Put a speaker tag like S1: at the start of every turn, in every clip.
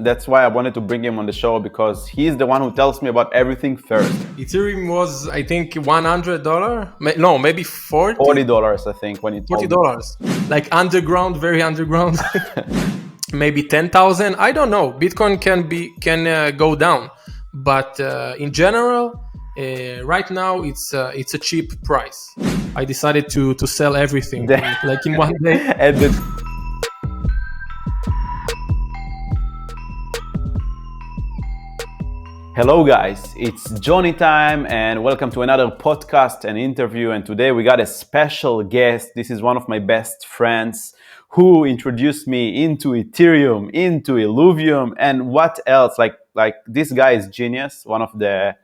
S1: that's why I wanted to bring him on the show, because he's the one who tells me about everything first.
S2: Ethereum was, I think, $100. No, maybe
S1: $40, I think, when he told me.
S2: $40. Like underground, very underground. Maybe 10,000. I don't know. Bitcoin can go down, but in general, right now it's a cheap price. I decided to sell everything like in one day.
S1: Hello guys, it's Johnny time and welcome to another podcast and interview. And today we got a special guest. This is one of my best friends who introduced me into Ethereum, into Illuvium, and what else. Like this guy is genius, one of the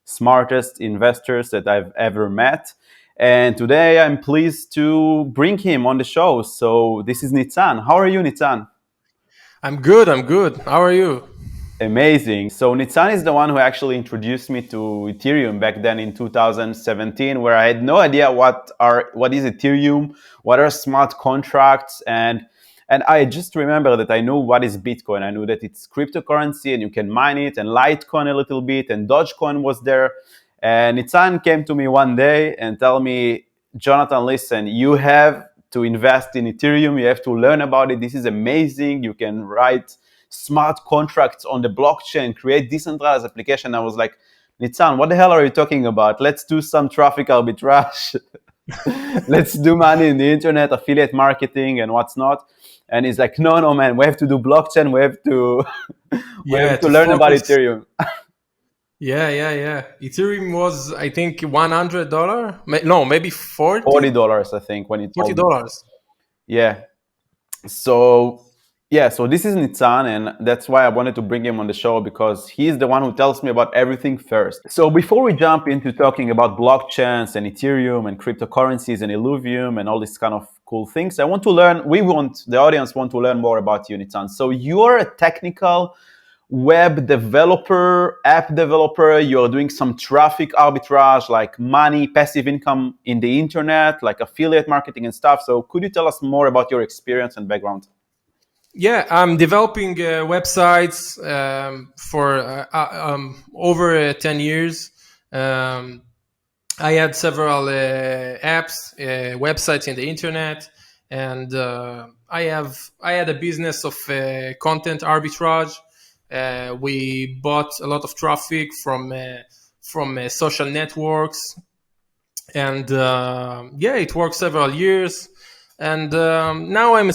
S1: smartest investors that I've ever met. And today I'm pleased to bring him on the show. So this is Nitzan. How are you, Nitzan?
S2: I'm good. How are you?
S1: Amazing. So Nitzan is the one who actually introduced me to Ethereum back then in 2017, where I had no idea what is Ethereum, what are smart contracts, and I just remember that I knew what is Bitcoin. I knew that it's cryptocurrency and you can mine it, and Litecoin a little bit, and Dogecoin was there. And Nitzan came to me one day and told me, Jonathan, listen, you have to invest in Ethereum. You have to learn about it. This is amazing. You can write smart contracts on the blockchain, create decentralized application. I was like, Nitzan, what the hell are you talking about? Let's do some traffic arbitrage. Let's do money in the internet, affiliate marketing and what's not. And he's like, no, man, we have to do blockchain. We have to, learn about Ethereum.
S2: Yeah. Ethereum was, I think, $100. No, maybe
S1: $40, I think, when it told
S2: $40.
S1: Me. Yeah. So this is Nitzan, and that's why I wanted to bring him on the show, because he's the one who tells me about everything first. So before we jump into talking about blockchains and Ethereum and cryptocurrencies and Illuvium and all these kind of cool things, the audience want to learn more about you, Nitzan. So you're a technical web developer, app developer. You're doing some traffic arbitrage, like money, passive income in the internet, like affiliate marketing and stuff. So could you tell us more about your experience and background?
S2: Yeah, I'm developing websites for over 10 years. I had several apps, websites in the internet, and I had a business of content arbitrage. We bought a lot of traffic from social networks, and it worked several years. And now I'm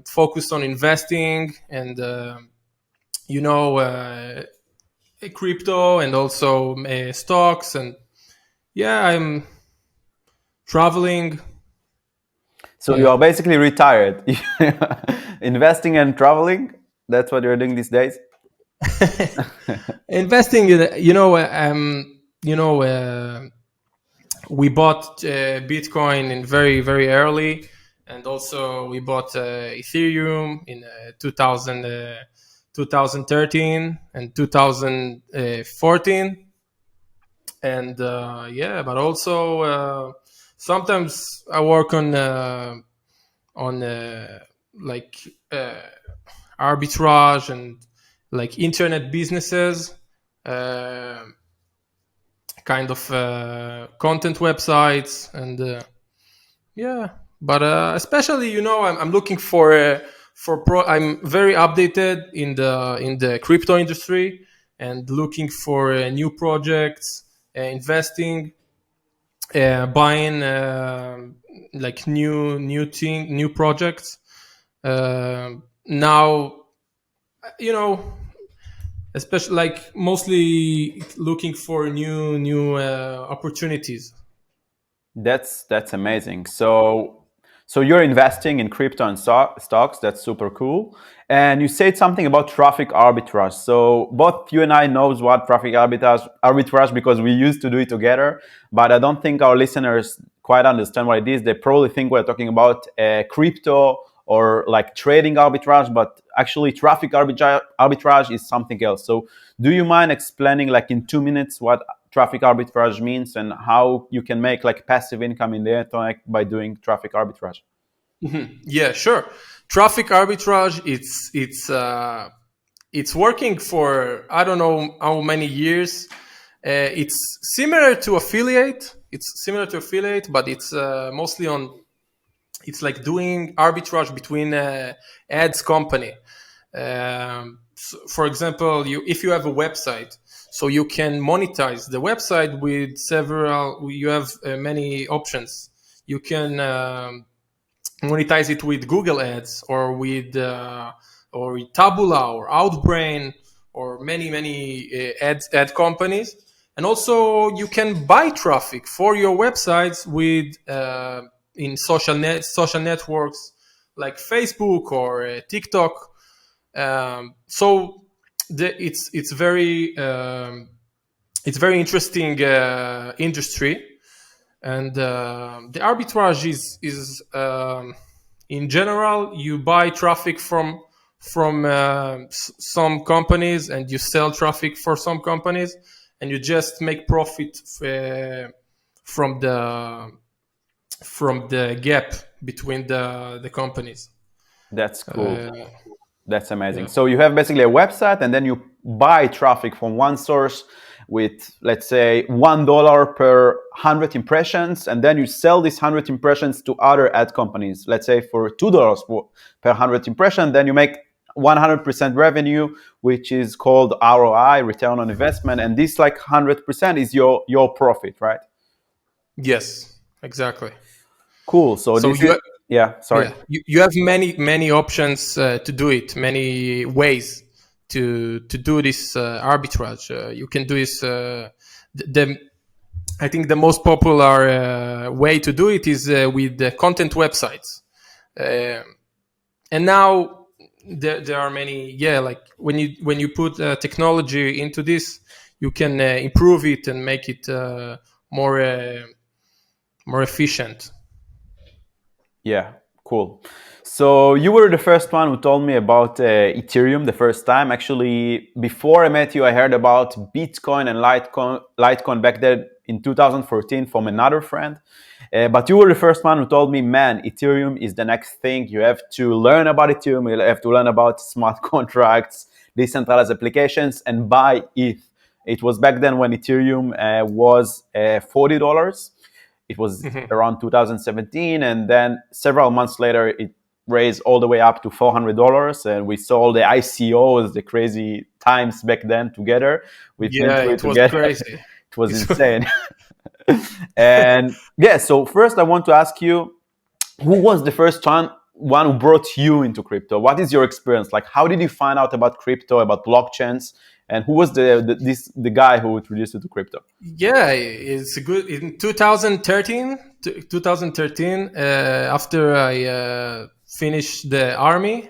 S2: focused on investing and crypto and also stocks, and I'm traveling.
S1: So you are basically retired, investing and traveling. That's what you're doing these days.
S2: Investing, we bought Bitcoin in very, very early, and also we bought Ethereum in 2013 and 2014. And but also sometimes I work on arbitrage and like internet businesses. Kind of content websites, and but especially I'm looking for I'm very updated in the crypto industry and looking for new projects, investing, buying like new projects. Now especially like mostly looking for new opportunities.
S1: That's amazing. So you're investing in crypto and stocks. That's super cool. And you said something about traffic arbitrage. So both you and I knows what traffic arbitrage because we used to do it together. But I don't think our listeners quite understand what it is. They probably think we're talking about crypto or like trading arbitrage, but actually traffic arbitrage is something else. So do you mind explaining like in 2 minutes what traffic arbitrage means and how you can make like passive income in the internet by doing traffic arbitrage?
S2: Yeah, sure. Traffic arbitrage. It's working for I don't know how many years. It's similar to affiliate. It's similar to affiliate, but it's mostly on. It's like doing arbitrage between ads company. For example, if you have a website, so you can monetize the website with several. You have many options. You can monetize it with Google Ads or with Tabula or Outbrain or many ad companies, and also you can buy traffic for your websites with in social networks like Facebook or TikTok. So it's very interesting industry, and the arbitrage is in general you buy traffic from some companies and you sell traffic for some companies, and you just make profit from the gap between the companies.
S1: That's cool.
S2: Uh,
S1: That's amazing.
S2: yeah.
S1: So you have basically a website, and then you buy traffic from one source with, let's say, $1 per 100 impressions, and then you sell these 100 impressions to other ad companies. Let's say for $2 per 100 impression, then you make 100% revenue, which is called ROI, return on investment, and this like 100% is your profit, right?
S2: Yes, exactly.
S1: Cool. So
S2: So
S1: this is yeah. Sorry.
S2: yeah, you have many options to do it, many ways to do this arbitrage. You can do this. The I think the most popular way to do it is with the content websites, and now there are many. Yeah, like when you put technology into this, you can improve it and make it more more efficient.
S1: Yeah, cool. So you were the first one who told me about Ethereum the first time. Actually, before I met you, I heard about Bitcoin and Litecoin back then in 2014 from another friend. But you were the first one who told me, man, Ethereum is the next thing. You have to learn about Ethereum. You have to learn about smart contracts, decentralized applications, and buy ETH. It was back then when Ethereum was $40. It was around 2017, and then several months later, it raised all the way up to $400, and we saw the ICOs, the crazy times back then together. We've been
S2: Yeah,
S1: through it
S2: it was
S1: together.
S2: crazy.
S1: It was insane. And yeah, so first I want to ask you, who was the first one who brought you into crypto? What is your experience? Like, how did you find out about crypto, about blockchains? And who was the guy who introduced you to crypto?
S2: Yeah, it's good. In 2013, after I finished the army,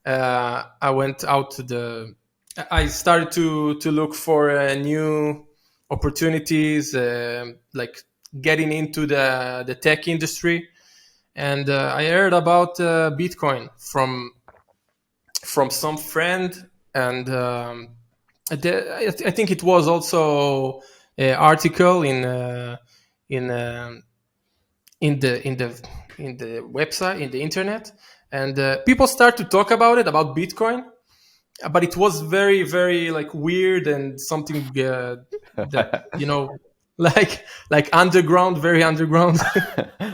S2: I went out to I started to look for new opportunities, like getting into the tech industry, and I heard about Bitcoin from some friend, and I think it was also an article in in the in the in the website, in the internet, and people start to talk about it, about Bitcoin, but it was very like weird and something that like underground, very underground.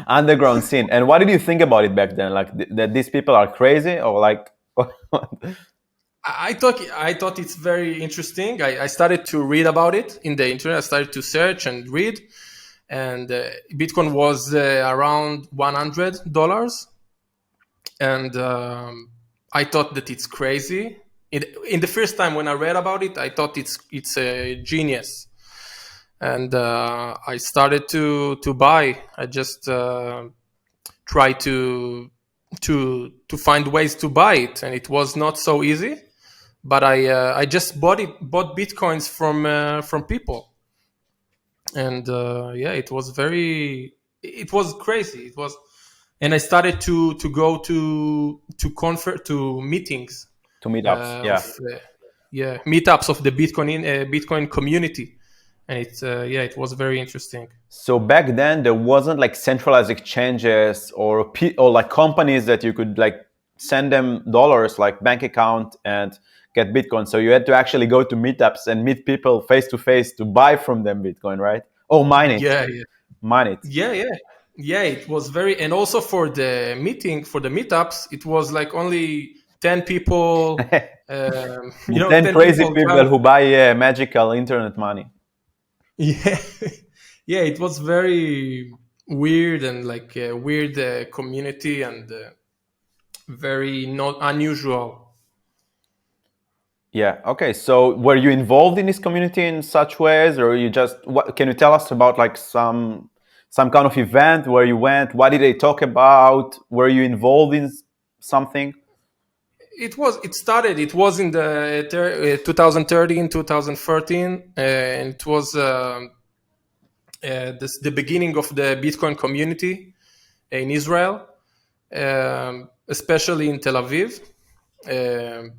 S1: Underground scene. And what did you think about it back then? Like that these people are crazy, or like?
S2: I thought it's very interesting. I started to read about it in the internet. I started to search and read, and Bitcoin was around $100, and I thought that it's crazy. In the first time when I read about it, I thought it's a genius, and I started to buy. I just try to find ways to buy it, and it was not so easy. But I just bought bitcoins from people, and yeah, it was crazy. It was, and I started to go to meetings
S1: To meetups, yeah.
S2: of meetups of the Bitcoin community, and it was very interesting.
S1: So back then there wasn't like centralized exchanges or like companies that you could like send them dollars like bank account and get Bitcoin. So you had to actually go to meetups and meet people face to face to buy from them Bitcoin, right? Oh, mine it.
S2: Yeah,
S1: Mine it.
S2: yeah. It was very, and also for the meetups, it was like only 10 people.
S1: 10 crazy people who buy magical internet money.
S2: Yeah, yeah. It was very weird and like a weird community and very not unusual.
S1: Yeah. Okay. So were you involved in this community in such ways, or you just? What can you tell us about like some kind of event where you went? What did they talk about? Were you involved in something?
S2: It was in the 2013, 2013, and it was the beginning of the Bitcoin community in Israel, especially in Tel Aviv. Um,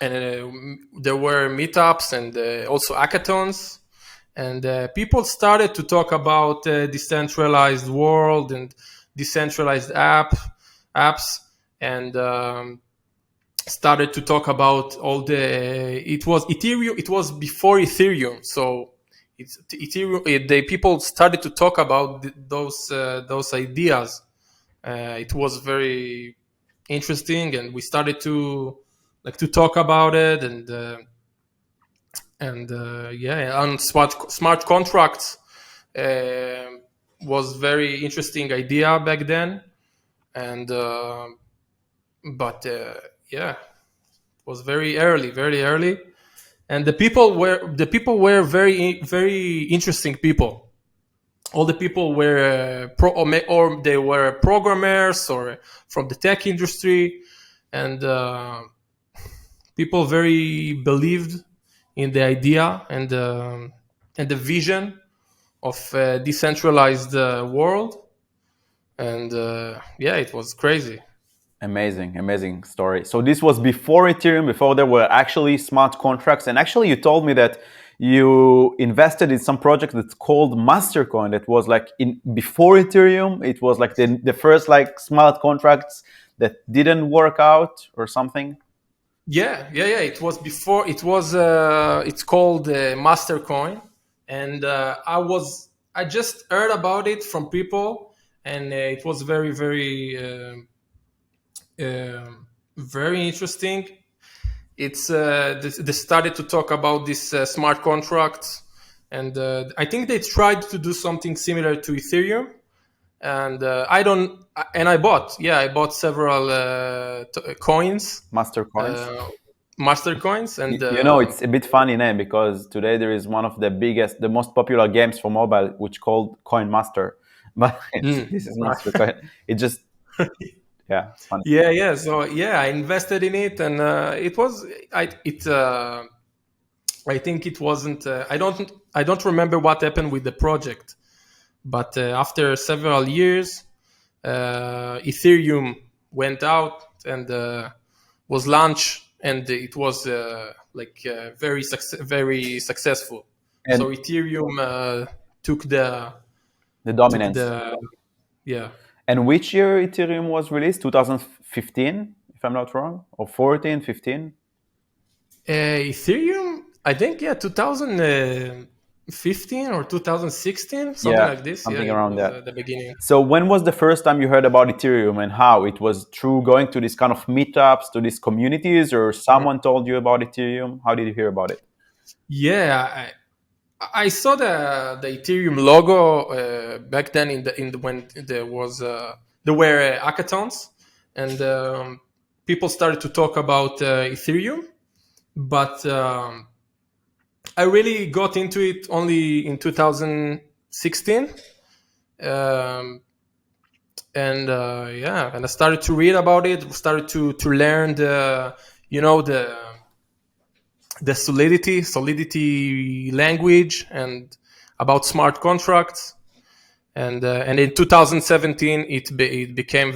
S2: and there were meetups and also hackathons, and people started to talk about decentralized world and decentralized apps, and started to talk about all it was Ethereum. It was before Ethereum, so it's Ethereum. The people started to talk about those ideas. It was very interesting, and we started to talk about it, and on smart contracts was very interesting idea back then, and but yeah, it was very early, and the people were very very interesting people. All the people were or they were programmers or from the tech industry, and people very believed in the idea and the vision of a decentralized world, and it was crazy.
S1: Amazing story. So this was before Ethereum, before there were actually smart contracts. And actually you told me that you invested in some project that's called MasterCoin that was like before Ethereum. It was like the first like smart contracts that didn't work out or something.
S2: Yeah. It was before. It's called MasterCoin, and I just heard about it from people, and it was very very interesting. It's they started to talk about this smart contracts, and I think they tried to do something similar to Ethereum, and I bought several coins, master coins, and
S1: it's a bit funny name because today there is one of the most popular games for mobile which called Coin Master, but this is MasterCoin. It just yeah, it's funny.
S2: Yeah. So I invested in it, and I think it wasn't. I don't remember what happened with the project, but after several years, Ethereum went out and was launched, and it was very successful. And so Ethereum took the
S1: dominance.
S2: Yeah.
S1: And which year Ethereum was released? 2015, if I'm not wrong, or 14, 15?
S2: Ethereum, I think 2015 or 2016, something like this.
S1: Something around that.
S2: The beginning.
S1: So when was the first time you heard about Ethereum, and how? It was through going to these kind of meetups, to these communities, or someone told you about Ethereum? How did you hear about it?
S2: Yeah, I saw the Ethereum logo back then when there were hackathons, and people started to talk about Ethereum, but I really got into it only in 2016, and and I started to read about it, started to learn the solidity language and about smart contracts, and in 2017 it became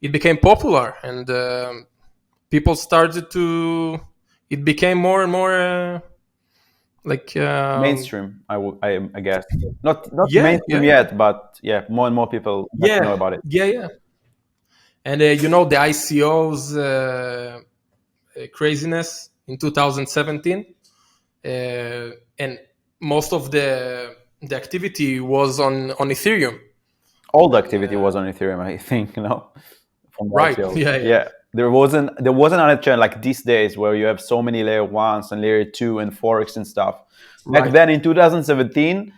S2: it became popular, and people started to, it became more and more Like
S1: Mainstream, I guess. Not
S2: yeah,
S1: mainstream yet, but yeah, more and more people got to know about it.
S2: yeah. And the ICOs craziness in 2017, and most of the activity was on Ethereum.
S1: All the
S2: And
S1: activity was on Ethereum, I think, from the
S2: right,
S1: ICOs.
S2: yeah.
S1: Yeah, there wasn't another chain like these days where you have so many layer ones and layer two and forex and stuff. Back
S2: Right.
S1: then in 2017,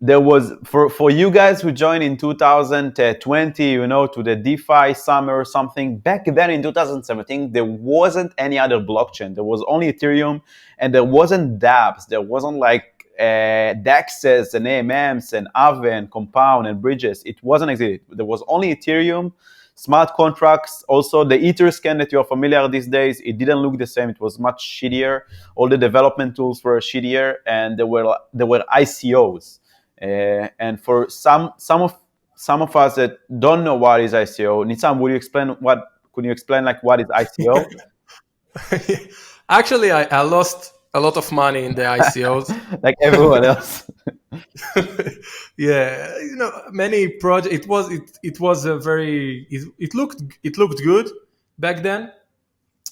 S1: there was for you guys who joined in 2020, to the DeFi summer or something. Back then in 2017, there wasn't any other blockchain. There was only Ethereum, and there wasn't dApps. There wasn't like DEXs and AMMs and Aave and Compound and Bridges. It wasn't existed. There was only Ethereum, smart contracts. Also, the Etherscan that you're familiar these days, it didn't look the same. It was much shittier. All the development tools were shittier, and there were ICOs. And for some of us that don't know what is ICO, Nitzan, could you explain like what is ICO?
S2: Actually, I lost a lot of money in the ICOs.
S1: Like everyone else.
S2: Yeah, many project. It was a very. It looked good back then.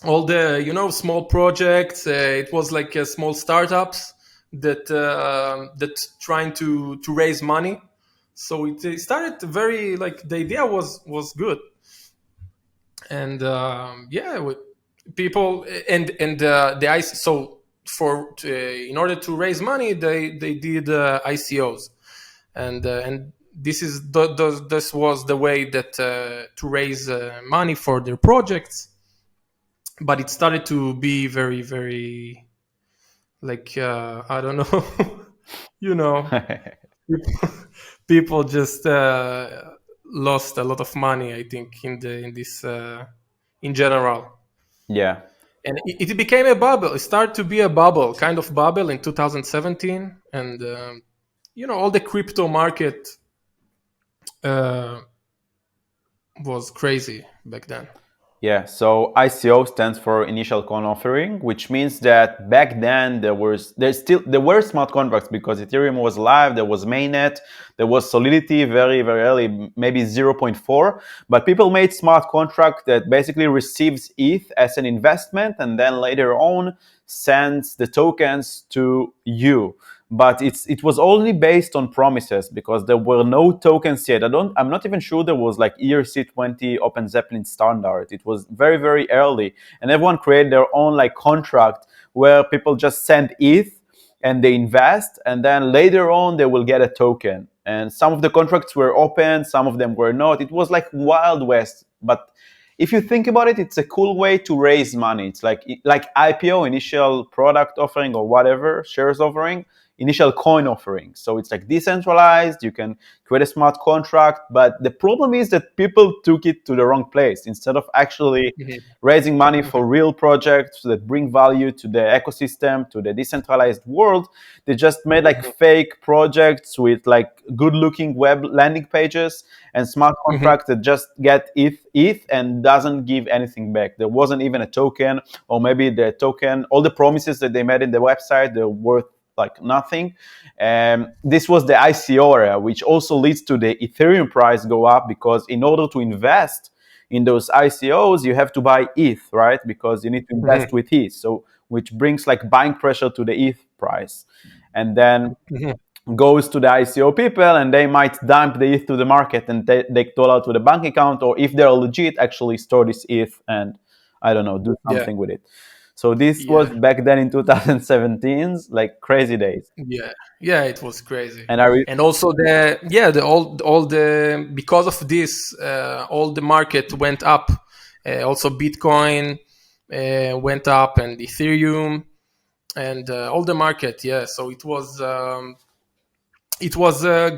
S2: All the small projects. It was like small startups that trying to raise money. So it started very like the idea was good, and people and the IC. So in order to raise money, they did ICOs, and this was the way that to raise money for their projects. But it started to be very, very like I don't know, you know, people, people just lost a lot of money. I think in this in general,
S1: Yeah.
S2: and it became a bubble. It started to be a bubble, kind of bubble in 2017, and all the crypto market uh, was crazy back then.
S1: Yeah, so ICO stands for initial coin offering, which means that back then there were smart contracts because Ethereum was live, there was mainnet, there was Solidity very very early, maybe zero point 0.4, but people made smart contract that basically receives ETH as an investment and then later on sends the tokens to you. But it was only based on promises because there were no tokens yet. I'm not even sure there was like ERC20 Open Zeppelin standard. It was very very early, and everyone created their own like contract where people just send ETH and they invest, and then later on they will get a token. And some of the contracts were open, some of them were not. It was like Wild West, but if you think about it, it's a cool way to raise money. It's like IPO, initial product offering or whatever, shares offering, initial coin offering. So it's like decentralized. You can create a smart contract, but the problem is that people took it to the wrong place. Instead of actually raising money for real projects that bring value to the ecosystem, to the decentralized world, they just made like fake projects with like good looking web landing pages and smart contracts that just get ETH and doesn't give anything back. There wasn't even a token, or maybe the token, all the promises that they made in the website, they're worth like nothing. This was the ICO era, which also leads to the Ethereum price go up, because in order to invest in those ICOs, you have to buy ETH, right? Because you need to invest with ETH. So which brings like buying pressure to the ETH price. And then goes to the ICO people, and they might dump the ETH to the market and take dollar to the bank account, or if they're legit, actually store this ETH and I don't know, do something with it. So this was back then in 2017's like crazy days.
S2: Yeah, it was crazy.
S1: And
S2: and also all the because of this, all the market went up. Also, Bitcoin went up, and Ethereum, and all the market. Yeah, so it was a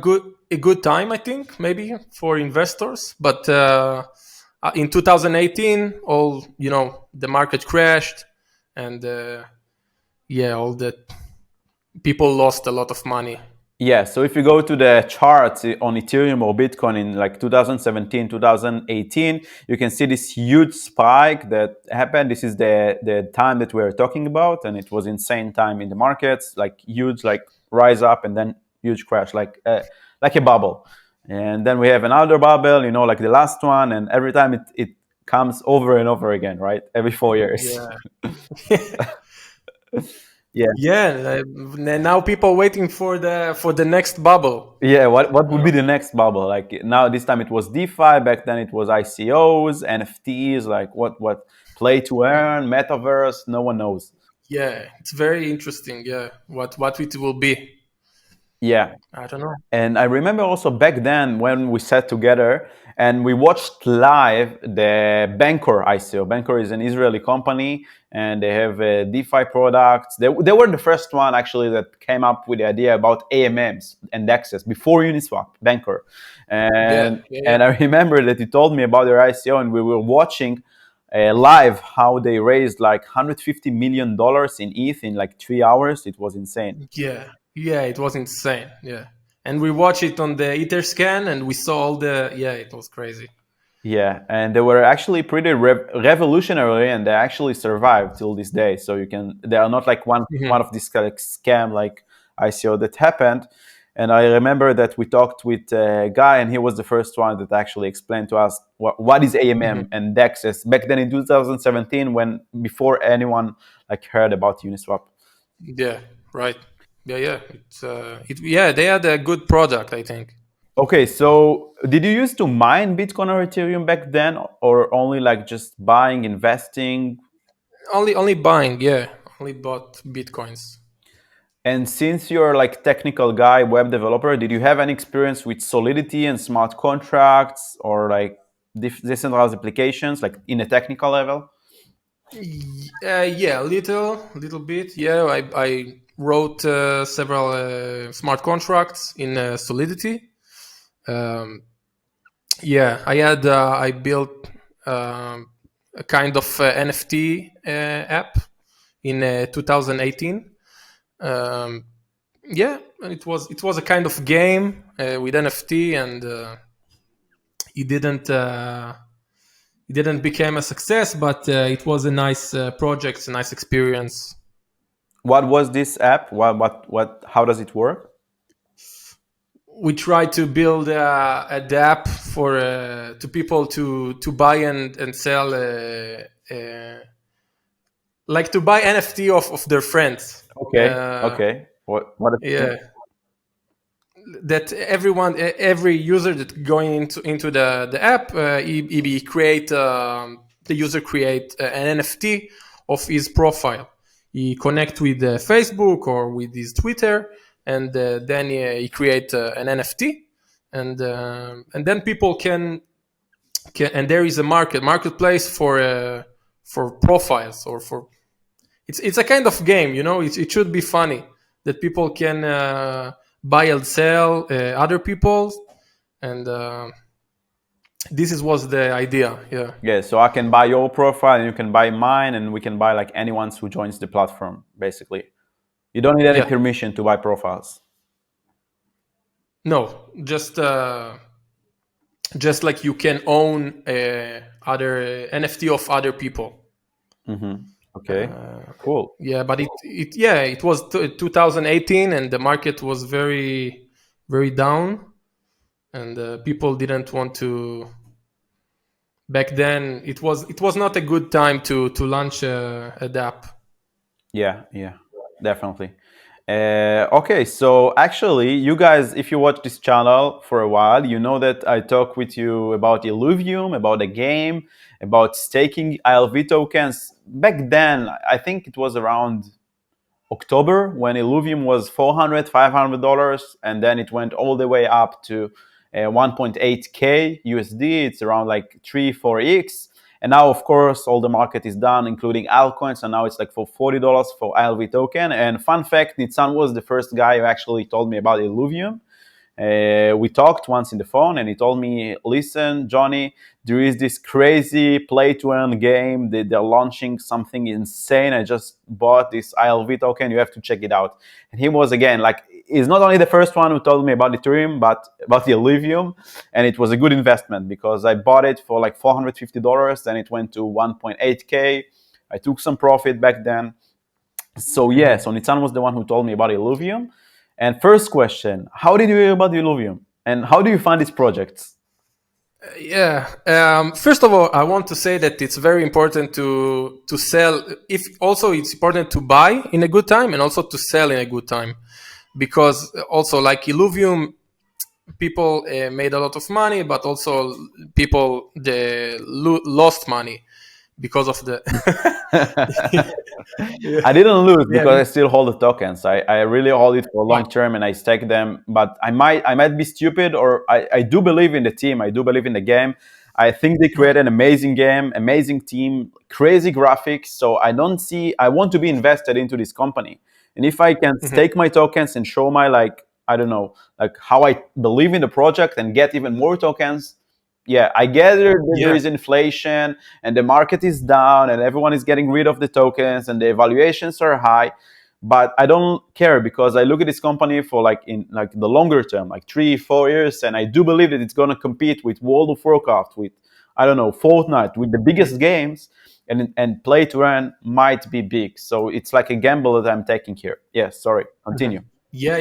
S2: good time, I think, maybe for investors. But in 2018, the market crashed, and all that people lost a lot of money.
S1: Yeah, so if you go to the charts on Ethereum or Bitcoin in like 2017, 2018, you can see this huge spike that happened. This is the time that we're talking about, and it was insane time in the markets, like huge, like rise up and then huge crash, like a bubble. And then we have another bubble, like the last one, and every time it comes over and over again, right? Every 4 years.
S2: Yeah.
S1: Yeah.
S2: Yeah, now people waiting for the next bubble.
S1: Yeah, what would be the next bubble? Like now, this time it was DeFi. Back then it was ICOs, NFTs. Like what play to earn, metaverse. No one knows.
S2: Yeah, it's very interesting. Yeah, what it will be.
S1: Yeah,
S2: I don't know.
S1: and I remember also back then when we sat together and we watched live the Bancor ICO. Bancor is an Israeli company, and they have DeFi products. They were the first one actually that came up with the idea about AMMs and DEXs before Uniswap, Bancor.
S2: Yeah,
S1: And
S2: yeah,
S1: and I remember that you told me about their ICO, and we were watching live how they raised like $150 million in ETH in like 3 hours. It was insane.
S2: yeah, yeah. It was insane. Yeah, and we watched it on the Etherscan, and we saw all the. Yeah, it was crazy.
S1: Yeah, and they were actually pretty revolutionary, and they actually survived till this day. So they are not like one of these like scam like ICO that happened. And I remember that we talked with a guy, and he was the first one that actually explained to us what is AMM and DEXs back then in 2017, when before anyone like heard about Uniswap.
S2: Yeah, right. Yeah, yeah. Yeah, they had a good product, I think.
S1: Okay, so did you used to mine Bitcoin or Ethereum back then, or only like just buying, investing?
S2: Only buying. Yeah, only bought bitcoins.
S1: And since you're like technical guy, web developer, did you have any experience with Solidity and smart contracts or like decentralized applications, like in a technical level?
S2: Yeah, little bit. Yeah, I wrote several smart contracts in Solidity. Um, yeah, I built a kind of NFT app in 2018. Um, yeah, and it was a kind of game with NFT, and it didn't. It didn't become a success, but it was a nice project, a nice experience.
S1: What was this app? How does it work?
S2: We tried to build a app for to people to buy and sell, like to buy NFT of their friends.
S1: Okay. Okay. What is
S2: Yeah, that every user that going into the app, he create the user create an NFT of his profile. He connect with Facebook or with his Twitter, and then he create an NFT, and then people can, and there is a marketplace for profiles, or for it's a kind of game, it should be funny that people can buy and sell other people, and this was the idea. Yeah,
S1: Yeah, so I can buy your profile and you can buy mine, and we can buy like anyone who joins the platform, basically. You don't need any
S2: yeah.
S1: permission to buy profiles.
S2: No, just like you can own other NFT of other people.
S1: Okay, cool.
S2: Yeah, but it was 2018, and the market was very very down, and people didn't want to. Back then, it was not a good time to launch a app.
S1: Yeah, yeah, definitely. Okay, so actually, you guys, if you watch this channel for a while, you know that I talk with you about Illuvium, about the game, about staking ILV tokens. Back then, I think it was around October when Illuvium was $400, $500, and then it went all the way up to 1.8K USD. It's around like 3-4x. And now, of course, all the market is done, including altcoins. And now it's like for $40 for ILV token. And fun fact, Nitzan was the first guy who actually told me about Illuvium. We talked once in the phone, and he told me, listen, Johnny, there is this crazy play to earn game. They're launching something insane. I just bought this ILV token. You have to check it out. And he was, again, like, he's not only the first one who told me about Ethereum, but about the Illuvium, and it was a good investment because I bought it for like $450, then it went to 1.8K. I took some profit back then. So yeah, so Nitzan was the one who told me about Illuvium. And first question, how did you hear about the Illuvium? And how do you find these projects?
S2: Yeah. First of all, I want to say that it's very important to sell. If also it's important to buy in a good time and also to sell in a good time, because also like Illuvium, people made a lot of money, but also people lost money because of the.
S1: I didn't lose
S2: Yeah.
S1: because I still hold the tokens. I really hold it for long term and I stake them. But I might be stupid, or I do believe in the team. I do believe in the game. I think they created an amazing game, amazing team, crazy graphics. So I want to be invested into this company. And if I can stake my tokens and show my I don't know, like how I believe in the project and get even more tokens, yeah, I gather that there is inflation and the market is down and everyone is getting rid of the tokens and the evaluations are high, but I don't care because I look at this company for in the longer term, like 3-4 years, and I do believe that it's going to compete with World of Warcraft, with I don't know, Fortnite, with the biggest games, and play to earn might be big. So it's like a gamble that I'm taking here. Yeah, sorry, continue.
S2: Yeah.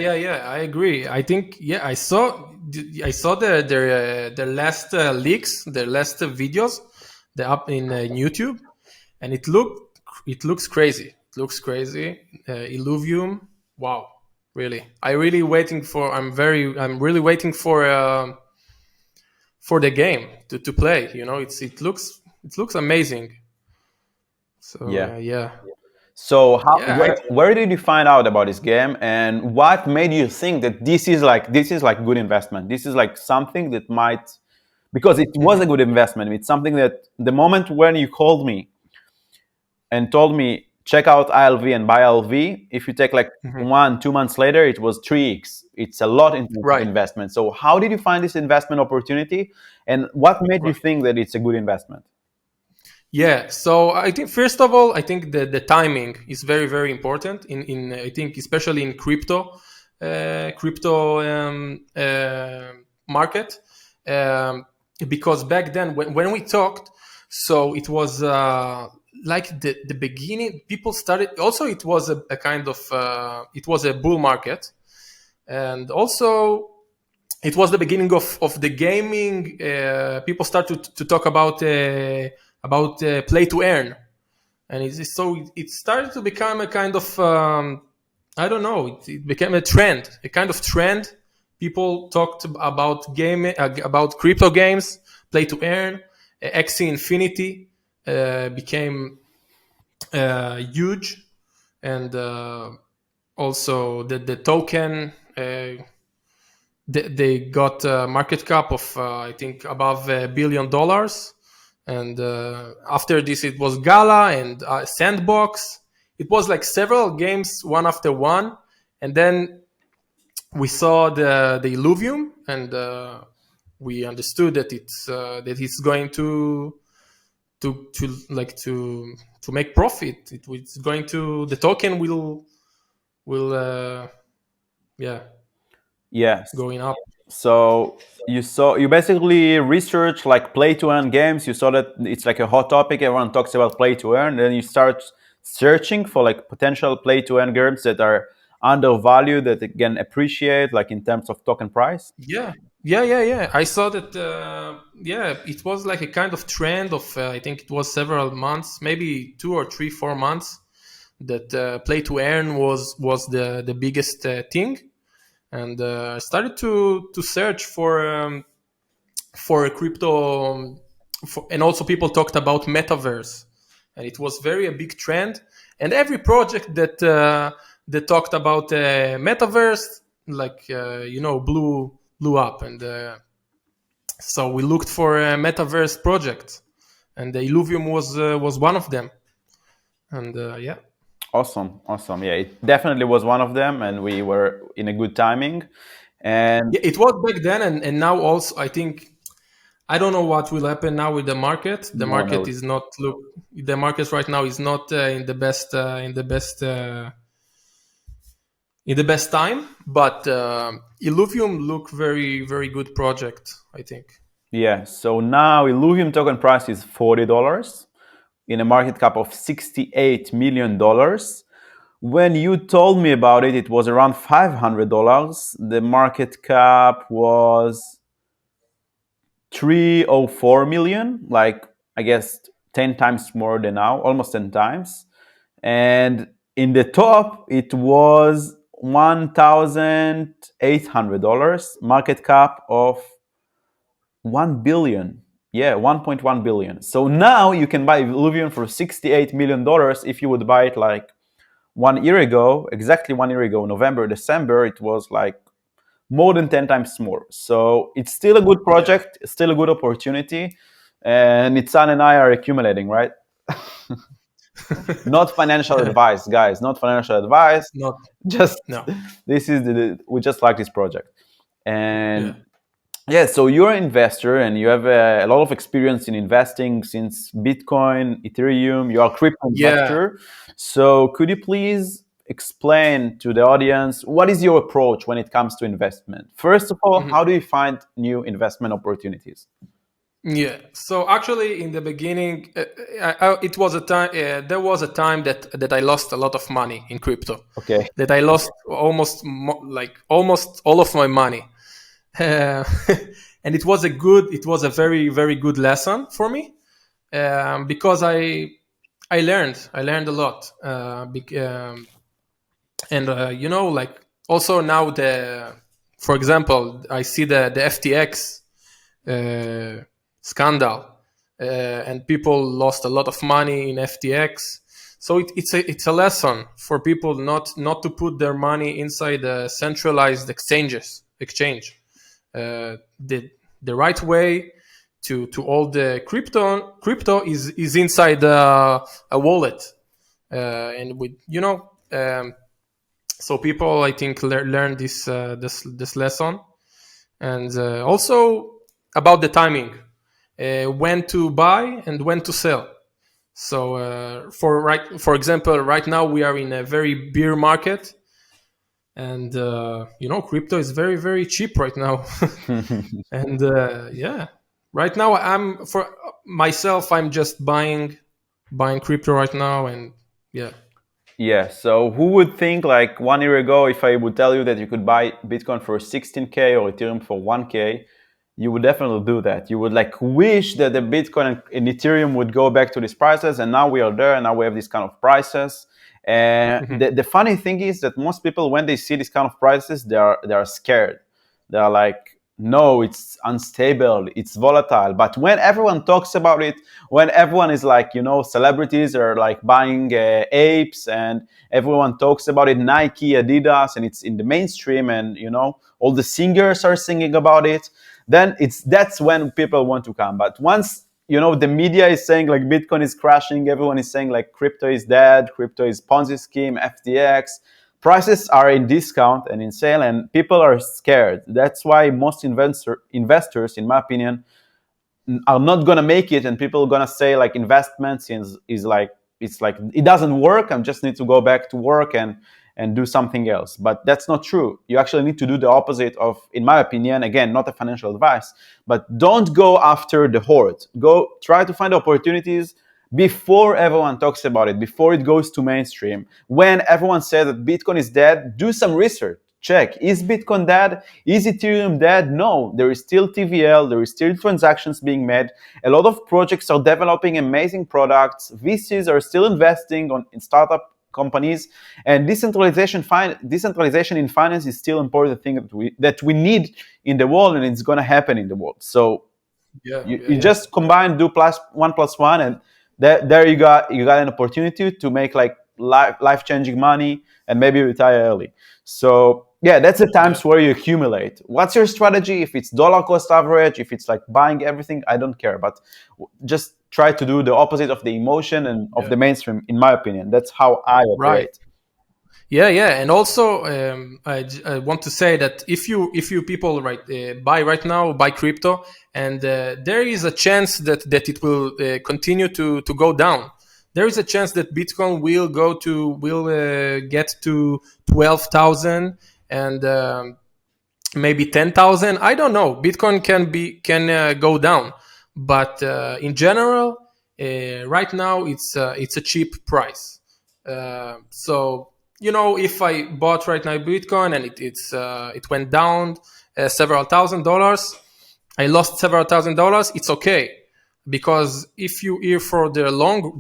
S2: I agree. I think I saw their last leaks, their last videos, they're up in YouTube, and it looks crazy. It looks crazy. Illuvium, wow, really. I'm really waiting for the game to play. You know, it looks amazing. So yeah.
S1: So where did you find out about this game, and what made you think that this is like good investment? This is like something that might, because it was a good investment. It's something that the moment when you called me and told me check out ILV and buy ILV, if you take 1-2 months later, it was 3x. It's a lot in investment. So how did you find this investment opportunity, and what made you think that it's a good investment?
S2: Yeah, so I think first of all, I think the timing is very, very important in I think especially in crypto market, because back then when we talked, so it was like the beginning. People started. Also, it was a kind of it was a bull market, and also it was the beginning of the gaming. People started to talk about play to earn, and it started to become a kind of I don't know. It became a trend, a kind of trend. People talked about about crypto games, play to earn. Axie Infinity became huge, and also the token. They got a market cap of I think above $1 billion. And after this, it was Gala and Sandbox. It was like several games, one after one. And then we saw the Illuvium, and we understood that it's going to make profit. It's going to, the token will going up.
S1: So you basically research like play to earn games. You saw that it's like a hot topic. Everyone talks about play to earn. Then you start searching for like potential play to earn games that are undervalued, that they can appreciate like in terms of token price.
S2: Yeah. I saw that. It was like a kind of trend of I think it was several months, maybe 2 or 3, 4 months, that play to earn was the biggest thing. And I started to search for a crypto, and also people talked about metaverse, and it was a big trend. And every project that talked about metaverse, blew up. And so we looked for a metaverse project, and the Illuvium was one of them. And
S1: Awesome. Yeah, it definitely was one of them, and we were in a good timing. And
S2: it was back then, and now also I think, I don't know what will happen now with the market. The market is not the market right now is not in the best in the best time, but Illuvium look very, very good project, I think.
S1: Yeah, so now Illuvium token price is $40 in a market cap of $68 million. When you told me about it, it was around $500. The market cap was 304 million, like I guess 10 times more than now, almost 10 times. And in the top, it was $1,800, market cap of 1 billion. Yeah, 1.1 billion. So now you can buy Illuvium for $68 million if you would buy it like 1 year ago, exactly 1 year ago, November, December, it was like more than 10 times more. So it's still a good project, still a good opportunity. And Nitzan and I are accumulating, right? Not financial advice, guys, not financial advice.
S2: Not,
S1: Just
S2: no.
S1: this is we just like this project. And yeah, so you're an investor and you have a lot of experience in investing since Bitcoin, Ethereum. You are a crypto investor. So could you please explain to the audience what is your approach when it comes to investment? First of all, how do you find new investment opportunities?
S2: Yeah. So actually, in the beginning, it was a time. There was a time that I lost a lot of money in crypto.
S1: Okay.
S2: That I lost almost all of my money. And it was a very, very good lesson for me, because I learned a lot, and like also now for example, I see the FTX scandal, and people lost a lot of money in FTX. So it's a lesson for people not to put their money inside a centralized exchange. The right way to all the crypto is inside a wallet, and with so people, I think, learn this lesson, and also about the timing, when to buy and when to sell. So for example, right now we are in a very bear market. And crypto is very, very cheap right now. And right now for myself, I'm just buying crypto right now. And
S1: yeah, so who would think like 1 year ago, if I would tell you that you could buy Bitcoin for 16K or Ethereum for 1K, you would definitely do that. You would like wish that the Bitcoin and Ethereum would go back to these prices, and now we are there, and now we have these kind of prices. And the funny thing is that most people, when they see these kind of prices, they are scared. They are like, no, it's unstable, it's volatile. But when everyone talks about it, when everyone is like, celebrities are like buying apes, and everyone talks about it, Nike, Adidas, and it's in the mainstream, and all the singers are singing about it, then that's when people want to come. But once the media is saying like Bitcoin is crashing, everyone is saying like crypto is dead, crypto is Ponzi scheme, FTX, prices are in discount and in sale, and people are scared. That's why most investors, in my opinion, are not gonna make it, and people are gonna say like investments is like, it's like it doesn't work. I just need to go back to work and do something else. But that's not true. You actually need to do the opposite of, in my opinion, again, not a financial advice, but don't go after the horde. Go try to find opportunities before everyone talks about it, before it goes to mainstream. When everyone says that Bitcoin is dead, do some research. Check, is Bitcoin dead? Is Ethereum dead? No, there is still TVL, there is still transactions being made. A lot of projects are developing amazing products. VCs are still investing in startup companies, and decentralization in finance is still an important thing that we need in the world, and it's going to happen in the world. So you just combine, do +1 + 1, and there you got an opportunity to make like life-changing money and maybe retire early. So yeah, that's the times where you accumulate. What's your strategy? If it's dollar cost average, if it's like buying everything, I don't care. But just try to do the opposite of the emotion and of the mainstream, in my opinion. That's how I operate.
S2: Right. Yeah. And also, I want to say that if you people buy crypto, and there is a chance that it will continue to go down. there is a chance that Bitcoin will get to 12,000 and maybe 10,000. I don't know. Bitcoin can go down, but in general, right now it's a cheap price. So if I bought right now Bitcoin and it went down several $1,000s, I lost several $1,000s. It's okay, because if you ear for the long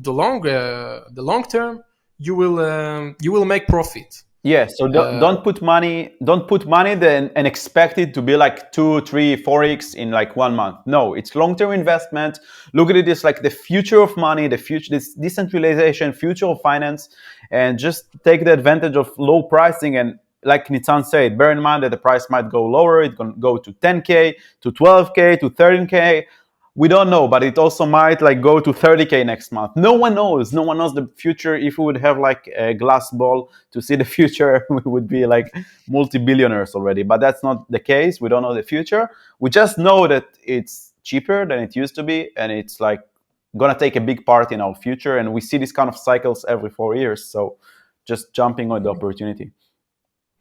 S2: term, you will make profit.
S1: Yeah, so don't put money then and expect it to be like 2, 3, 4x in like 1 month. No, it's long-term investment. Look at it as like the future of money, the future, this decentralization, future of finance, and just take the advantage of low pricing. And like Nitzan said, bear in mind that the price might go lower. It can go to 10K, to 12K, to 13K. We don't know, but it also might like go to 30K next month. No one knows. No one knows the future. If we would have like a glass ball to see the future, we would be like multi-billionaires already. But that's not the case. We don't know the future. We just know that it's cheaper than it used to be, and it's like gonna take a big part in our future. And we see these kind of cycles every 4 years. So just jumping on the opportunity.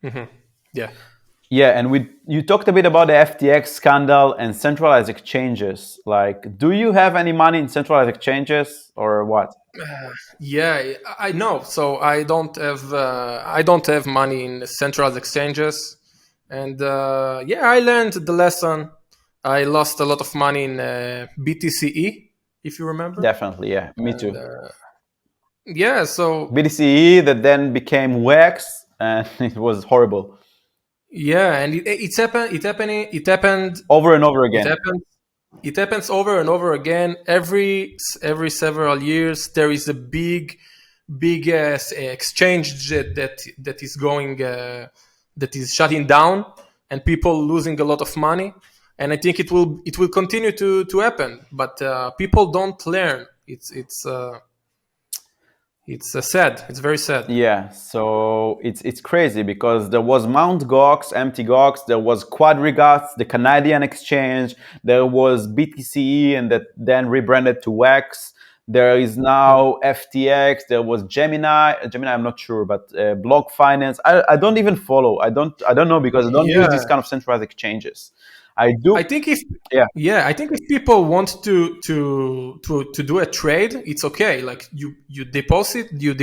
S2: Mm-hmm. Yeah.
S1: Yeah, and you talked a bit about the FTX scandal and centralized exchanges. Like, do you have any money in centralized exchanges or what?
S2: Yeah, I know. So I don't have money in centralized exchanges, and I learned the lesson. I lost a lot of money in BTCE, if you remember.
S1: Definitely, yeah, me too.
S2: Yeah, so
S1: BTCE that then became WEX, and it was horrible.
S2: Yeah, and it happened
S1: over and over again.
S2: It happens over and over again. Every several years, there is a big exchange that is going that is shutting down, and people losing a lot of money. And I think it will continue to happen. But people don't learn. It's sad. It's very sad.
S1: Yeah, so it's crazy because there was Mount Gox, empty Gox, there was Quadrigas, the Canadian exchange, there was BTCE, and that then rebranded to WEX. There is now FTX. There was Gemini. I'm not sure, but Block Finance. I don't even follow. I don't know because I don't use these kind of centralized exchanges. I do.
S2: I think if people want to do a trade, it's okay. Like you deposit you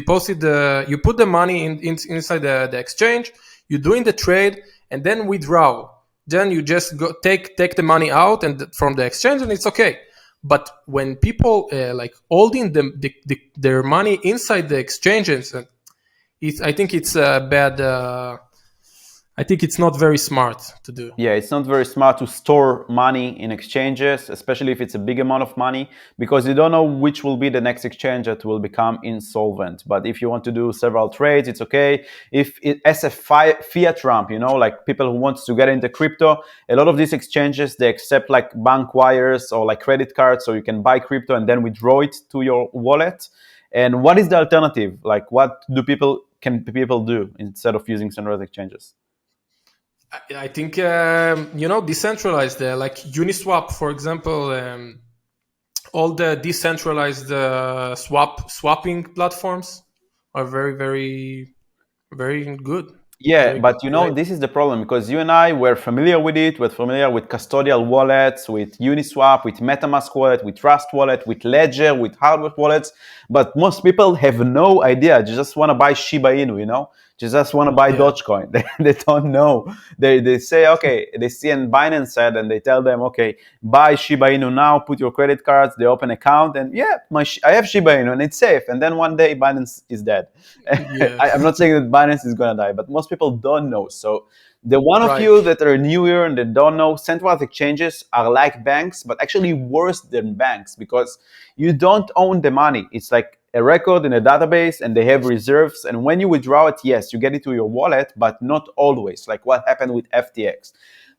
S2: put the money inside the exchange. You doing the trade and then withdraw. Then you just go take the money out and from the exchange, and it's okay. But when people like holding their money inside the exchanges, I think it's a bad. I think it's not very smart to do.
S1: Yeah, it's not very smart to store money in exchanges, especially if it's a big amount of money, because you don't know which will be the next exchange that will become insolvent. But if you want to do several trades, it's okay. If it, as a fiat ramp, like people who want to get into crypto, a lot of these exchanges, they accept like bank wires or like credit cards, so you can buy crypto and then withdraw it to your wallet. And what is the alternative? Like, what can people do instead of using centralized exchanges?
S2: I think decentralized, like Uniswap, for example, all the decentralized swapping platforms are very, very, very good.
S1: Yeah,
S2: very
S1: but
S2: great.
S1: this is the problem, because you and I were familiar with it. We're familiar with custodial wallets, with Uniswap, with MetaMask wallet, with Trust wallet, with Ledger, with hardware wallets. But most people have no idea. They just want to buy Shiba Inu, They just want to buy Dogecoin. They don't know. They say, okay, they see in Binance said, and they tell them, okay, buy Shiba Inu now, put your credit cards, they open account, and I have Shiba Inu and it's safe. And then one day Binance is dead. I'm not saying that Binance is going to die, but most people don't know. So the one of you that are new here and they don't know, centralized exchanges are like banks, but actually worse than banks, because you don't own the money. It's like a record in a database, and they have reserves. And when you withdraw it, yes, you get it to your wallet, but not always, like what happened with FTX.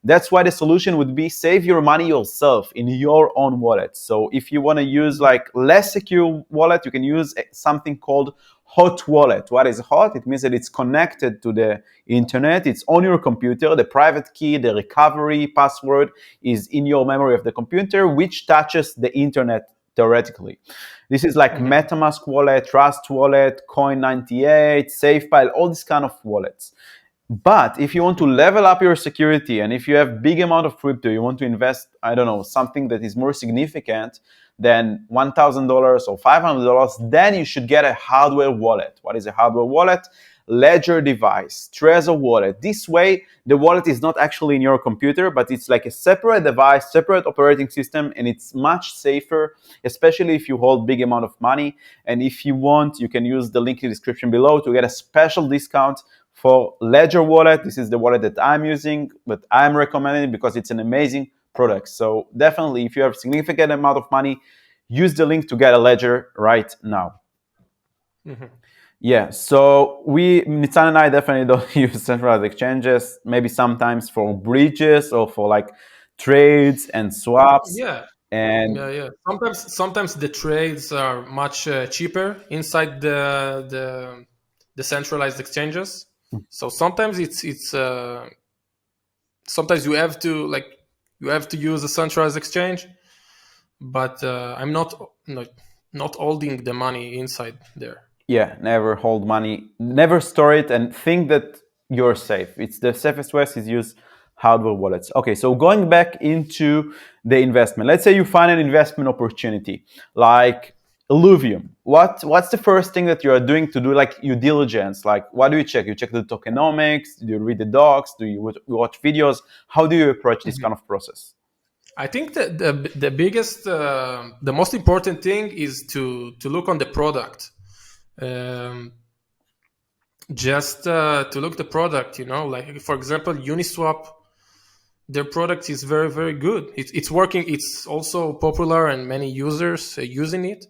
S1: That's why the solution would be save your money yourself in your own wallet. So if you want to use like less secure wallet, you can use something called hot wallet. What is hot? It means that it's connected to the internet. It's on your computer. The private key, the recovery password is in your memory of the computer, which touches the internet theoretically. This is like MetaMask wallet, Trust wallet, Coin98, SafePile, all these kind of wallets. But if you want to level up your security, and if you have big amount of crypto, you want to invest, I don't know, something that is more significant than $1,000 or $500, then you should get a hardware wallet. What is a hardware wallet? Ledger device, Trezor wallet. This way, the wallet is not actually in your computer, but it's like a separate device, separate operating system, and it's much safer, especially if you hold big amount of money. And if you want, you can use the link in the description below to get a special discount for Ledger wallet. This is the wallet that I'm using, but I'm recommending because it's an amazing product. So definitely, if you have a significant amount of money, use the link to get a Ledger right now. Yeah, so Nitzan and I definitely don't use centralized exchanges, maybe sometimes for bridges or for like trades and swaps. And
S2: Sometimes the trades are much cheaper inside the centralized exchanges. So sometimes sometimes you have to use a centralized exchange, but I'm not holding the money inside there.
S1: Yeah, never hold money, never store it, and think that you're safe. It's the safest way is use hardware wallets. Okay, so going back into the investment, let's say you find an investment opportunity like Illuvium. What's the first thing that you are doing to do like your diligence? Like, what do you check? You check the tokenomics? Do you read the docs? Do you watch videos? How do you approach this kind of process?
S2: I think that the biggest, the most important thing is to look on the product. Just to look the product, like for example, Uniswap, their product is very, very good. It's working. It's also popular and many users using it.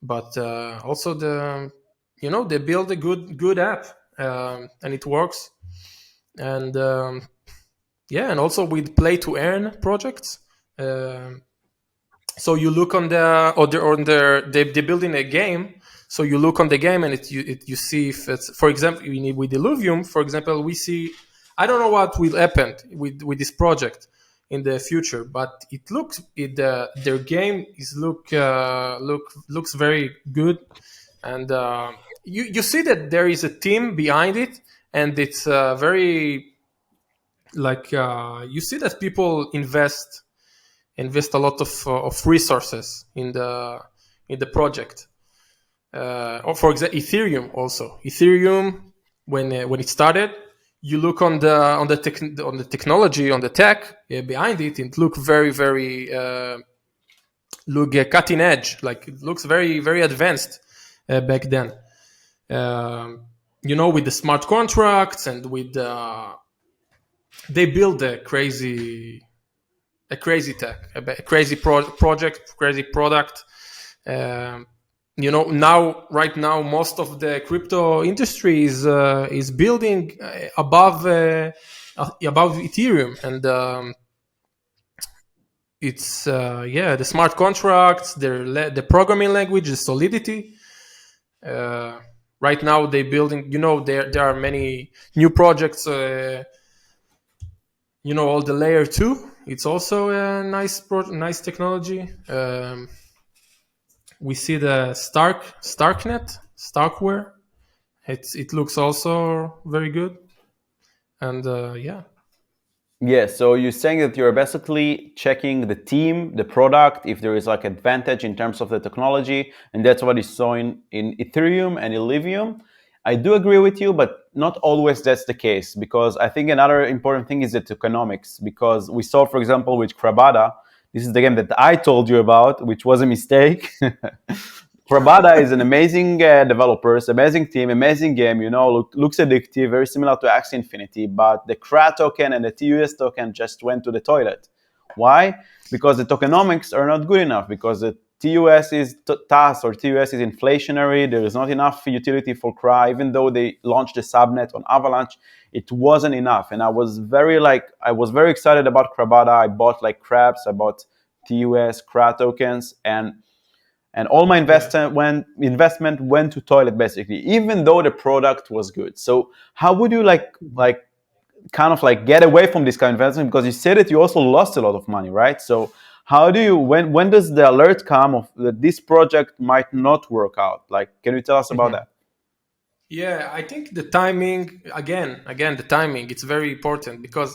S2: But also they build a good app and it works. And and also with play to earn projects. So you look on they're building a game. So you look on the game and you see if it's, for example, with Illuvium, for example, we see, I don't know what will happen with this project in the future, but their game looks very good, and you see that there is a team behind it, and it's very you see that people invest a lot of resources in the project. Or for example, Ethereum also. Ethereum, when it started, you look on the technology, on the tech behind it, it look very, very cutting edge. Like it looks very, very advanced back then. With the smart contracts and with they build a crazy tech, a crazy project, crazy product. Right now, most of the crypto industry is building above Ethereum, and it's the smart contracts, the programming language, the Solidity. Right now, they building. There are many new projects. All the layer 2. It's also a nice technology. We see the Starkware. It looks also very good, and
S1: Yeah, so you're saying that you're basically checking the team, the product, if there is like advantage in terms of the technology, and that's what you saw in Ethereum and Illuvium. I do agree with you, but not always that's the case, because I think another important thing is the tokenomics, because we saw, for example, with Krabada, this is the game that I told you about, which was a mistake. Krabada is an amazing developer, it's an amazing team, amazing game, looks addictive, very similar to Axie Infinity, but the CRA token and the TUS token just went to the toilet. Why? Because the tokenomics are not good enough, because the TUS is TAS or TUS is inflationary, there is not enough utility for CRA, even though they launched the subnet on Avalanche, it wasn't enough. And I was very excited about Krabada. I bought like crabs, I bought TUS, CRA tokens, and all my investment went to toilet basically, even though the product was good. So how would you kind of get away from this kind of investment? Because you said that you also lost a lot of money, right? So how do you when does the alert come of that this project might not work out? Like, can you tell us about that?
S2: Yeah, I think the timing again the timing it's very important because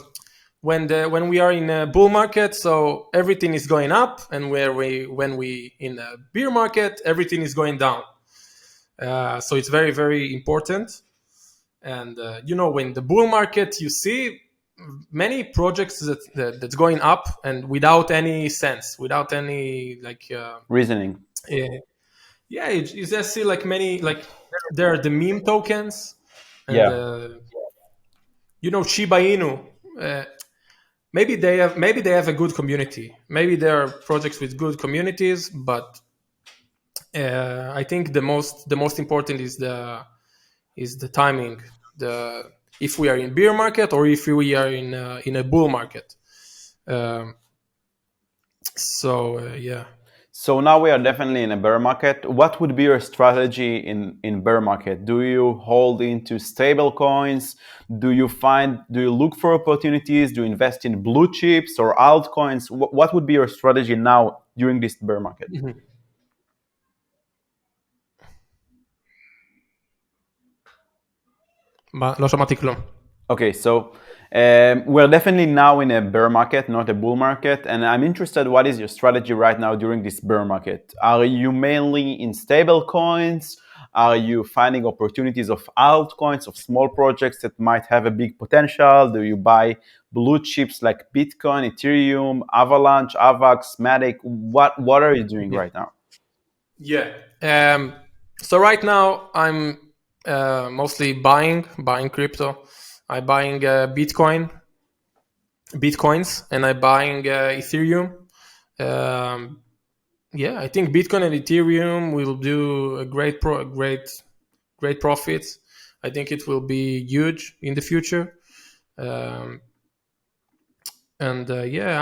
S2: when we are in a bull market, so everything is going up, and when we in a bear market, everything is going down. So it's very very important. And when the bull market, you see many projects that's going up and without any sense, without any
S1: Reasoning.
S2: yeah, you just see like many like there are the meme tokens and
S1: Yeah.
S2: Shiba Inu. Uh, maybe they have a good community. Maybe there are projects with good communities, but I think the most important is the timing. The If we are in bear market or if we are in a bull market. Um, yeah.
S1: So now we are definitely in a bear market. What would be your strategy in bear market? Do you hold into stable coins? Do you look for opportunities? Do you invest in blue chips or altcoins? What would be your strategy now during this bear market?
S2: Ma לא שמעתי כלום.
S1: Okay, so we're definitely now in a bear market, not a bull market. And I'm interested, what is your strategy right now during this bear market? Are you mainly in stable coins? Are you finding opportunities of altcoins, of small projects that might have a big potential? Do you buy blue chips like Bitcoin, Ethereum, Avalanche, Avax, Matic? What are you doing right now?
S2: Yeah. So right now I'm mostly buying crypto. I'm buying bitcoins, and I'm buying Ethereum. Yeah, I think Bitcoin and Ethereum will do a great profits. I think it will be huge in the future. Yeah,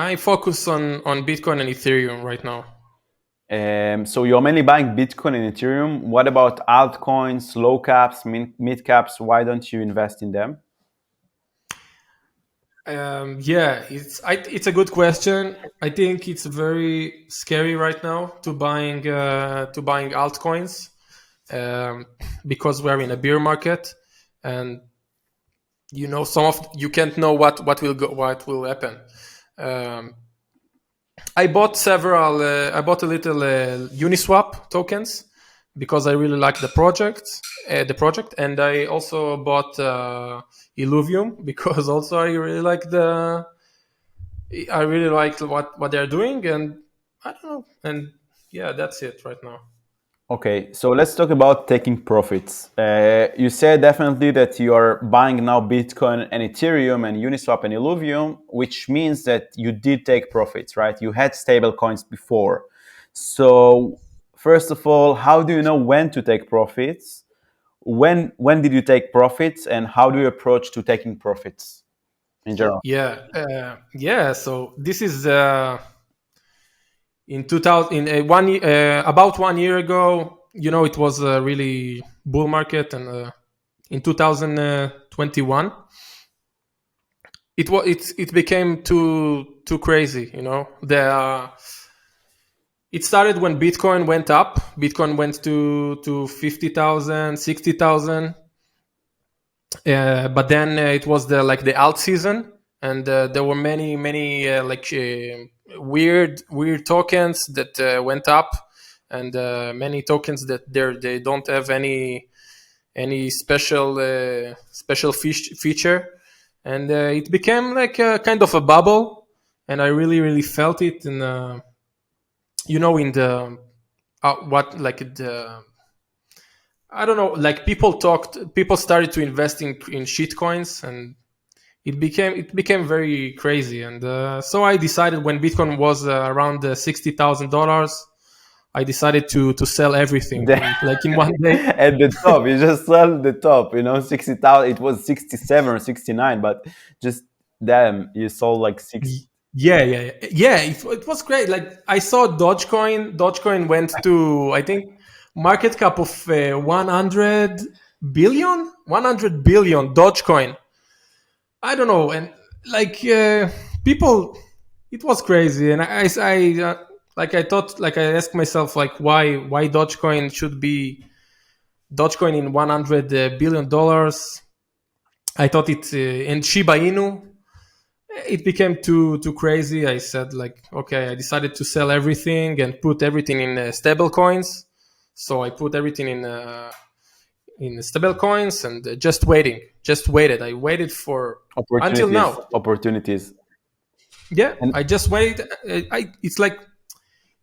S2: I focus on Bitcoin and Ethereum right now.
S1: So you're mainly buying Bitcoin and Ethereum. What about altcoins, low caps, mid caps? Why don't you invest in them?
S2: Yeah, it's a good question. I think it's very scary right now to buying altcoins because we're in a bear market, and you can't know what will happen. I bought a little Uniswap tokens because I really like the project, and I also bought Illuvium because also I really like what they're doing, and I don't know, and yeah, that's it right now.
S1: Okay, so let's talk about taking profits. You said definitely that you are buying now Bitcoin and Ethereum and Uniswap and Illuvium, which means that you did take profits, right? You had stable coins before. So first of all, how do you know when to take profits? When did you take profits, and how do you approach to taking profits in general?
S2: Yeah. So this is in 2000 about 1 year ago. It was a really bull market, and in 2021 it became too crazy. It started when Bitcoin went up. Bitcoin went to 50,000, 60,000. But then it was the alt season, and there were many weird tokens that went up, and many tokens that they don't have any special feature, and it became like a kind of a bubble, and I really felt it in in the I don't know, like people started to invest in shit coins, and it became very crazy. And so I decided when Bitcoin was around $60,000, I decided to sell everything like in one day.
S1: At the top, you just sell the top, 60,000. It was 67 or 69, but just damn, you sold like 6.
S2: Yeah. It was great. Like I saw Dogecoin went to, I think, market cap of 100 billion Dogecoin. I don't know, and like people it was crazy, and like I thought, like I asked myself, like why Dogecoin should be Dogecoin in $100 billion. I thought it and Shiba Inu, it became too crazy. I said like, okay, I decided to sell everything and put everything in stable coins. So I put everything in stable coins and just waited. I waited for until
S1: Opportunities,
S2: now.
S1: opportunities.
S2: Yeah,
S1: And
S2: I just waited. It's like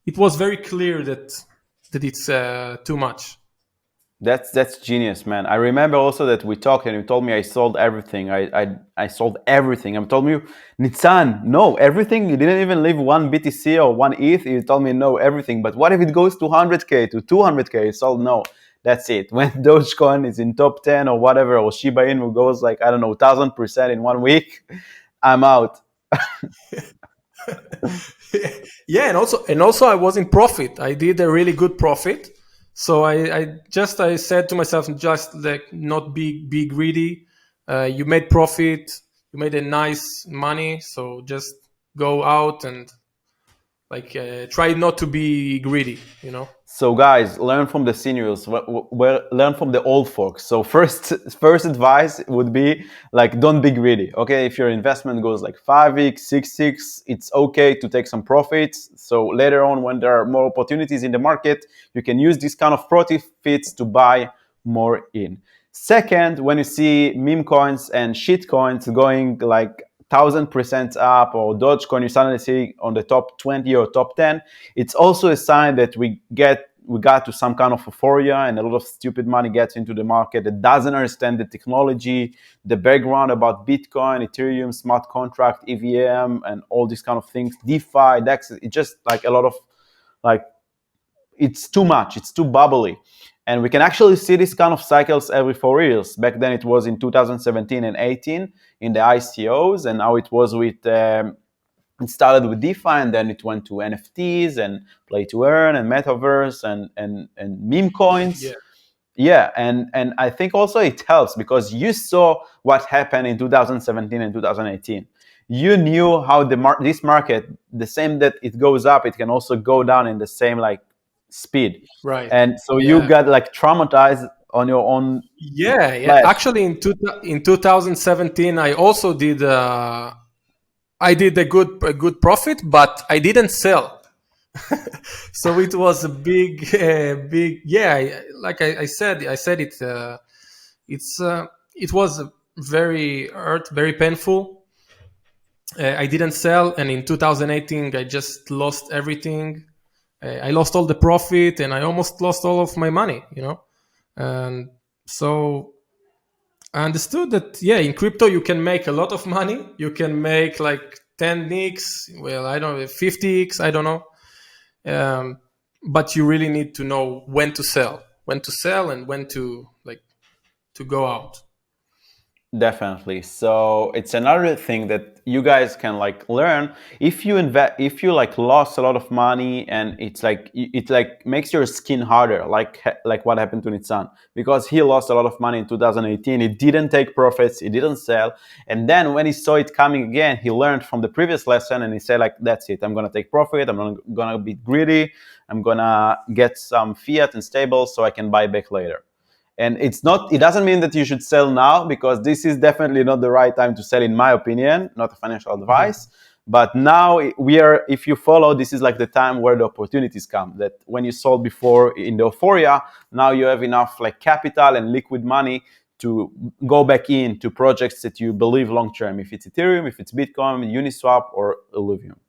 S2: it was very clear that it's too much.
S1: that's genius, man. I remember also that we talked and you told me I sold everything. I sold everything. I'm told you, Nitzan, no, everything. You didn't even leave one BTC or one ETH. You told me no, everything. But what if it goes to 100K, to 200K? You sold no. That's it. When Dogecoin is in top 10 or whatever, or Shiba Inu goes like, I don't know, 1000% in 1 week, I'm out.
S2: Yeah, and also I was in profit. I did a really good profit. So I said to myself, just like not be greedy. You made profit, you made a nice money, so just go out and like try not to be greedy.
S1: So guys, learn from the seniors. Learn from the old folks. So first advice would be like, don't be greedy. Okay, if your investment goes like 5x, 6x, it's okay to take some profits. So later on, when there are more opportunities in the market, you can use this kind of profits to buy more in. Second, when you see meme coins and shit coins going like 1000% up, or Dogecoin you suddenly see on the top 20 or top 10, it's also a sign that we got to some kind of euphoria and a lot of stupid money gets into the market that doesn't understand the technology, the background about Bitcoin, Ethereum, smart contract, EVM, and all these kind of things, DeFi, DEX. It's just like a lot of like, it's too much, it's too bubbly. And we can actually see these kind of cycles every 4 years. Back then it was in 2017 and 18 in the ICOs, and now it was with it started with DeFi, and then it went to NFTs and play to earn and metaverse and meme coins.
S2: Yeah.
S1: Yeah, and I think also it helps because you saw what happened in 2017 and 2018. You knew how this market, the same that it goes up, it can also go down in the same like speed.
S2: Right.
S1: And so you
S2: Yeah.
S1: got like traumatized on your own
S2: Yeah. Yeah.
S1: flesh.
S2: Actually, in 2017, I also did. I did a good profit, but I didn't sell. So it was a big. Yeah. Like I said, it. It was very painful. I didn't sell, and in 2018, I just lost everything. I lost all the profit, and I almost lost all of my money. And so I understood that, yeah, in crypto you can make a lot of money. You can make like 10x, well, I don't know, 50x, I don't know. But you really need to know when to sell, and when to like to go out.
S1: Definitely. So it's another thing that you guys can like learn if you like lost a lot of money, and it like makes your skin harder, like what happened to Nitzan, because he lost a lot of money in 2018. He didn't take profits, he didn't sell, and then when he saw it coming again, he learned from the previous lesson and he said like, that's it, I'm gonna take profit, I'm not gonna be greedy, I'm gonna get some fiat and stable so I can buy back later. And it doesn't mean that you should sell now, because this is definitely not the right time to sell, in my opinion, not a financial advice. But now if you follow, this is like the time where the opportunities come, that when you sold before in the euphoria, now you have enough like capital and liquid money to go back into projects that you believe long-term, if it's Ethereum, if it's Bitcoin, Uniswap, or Illuvium.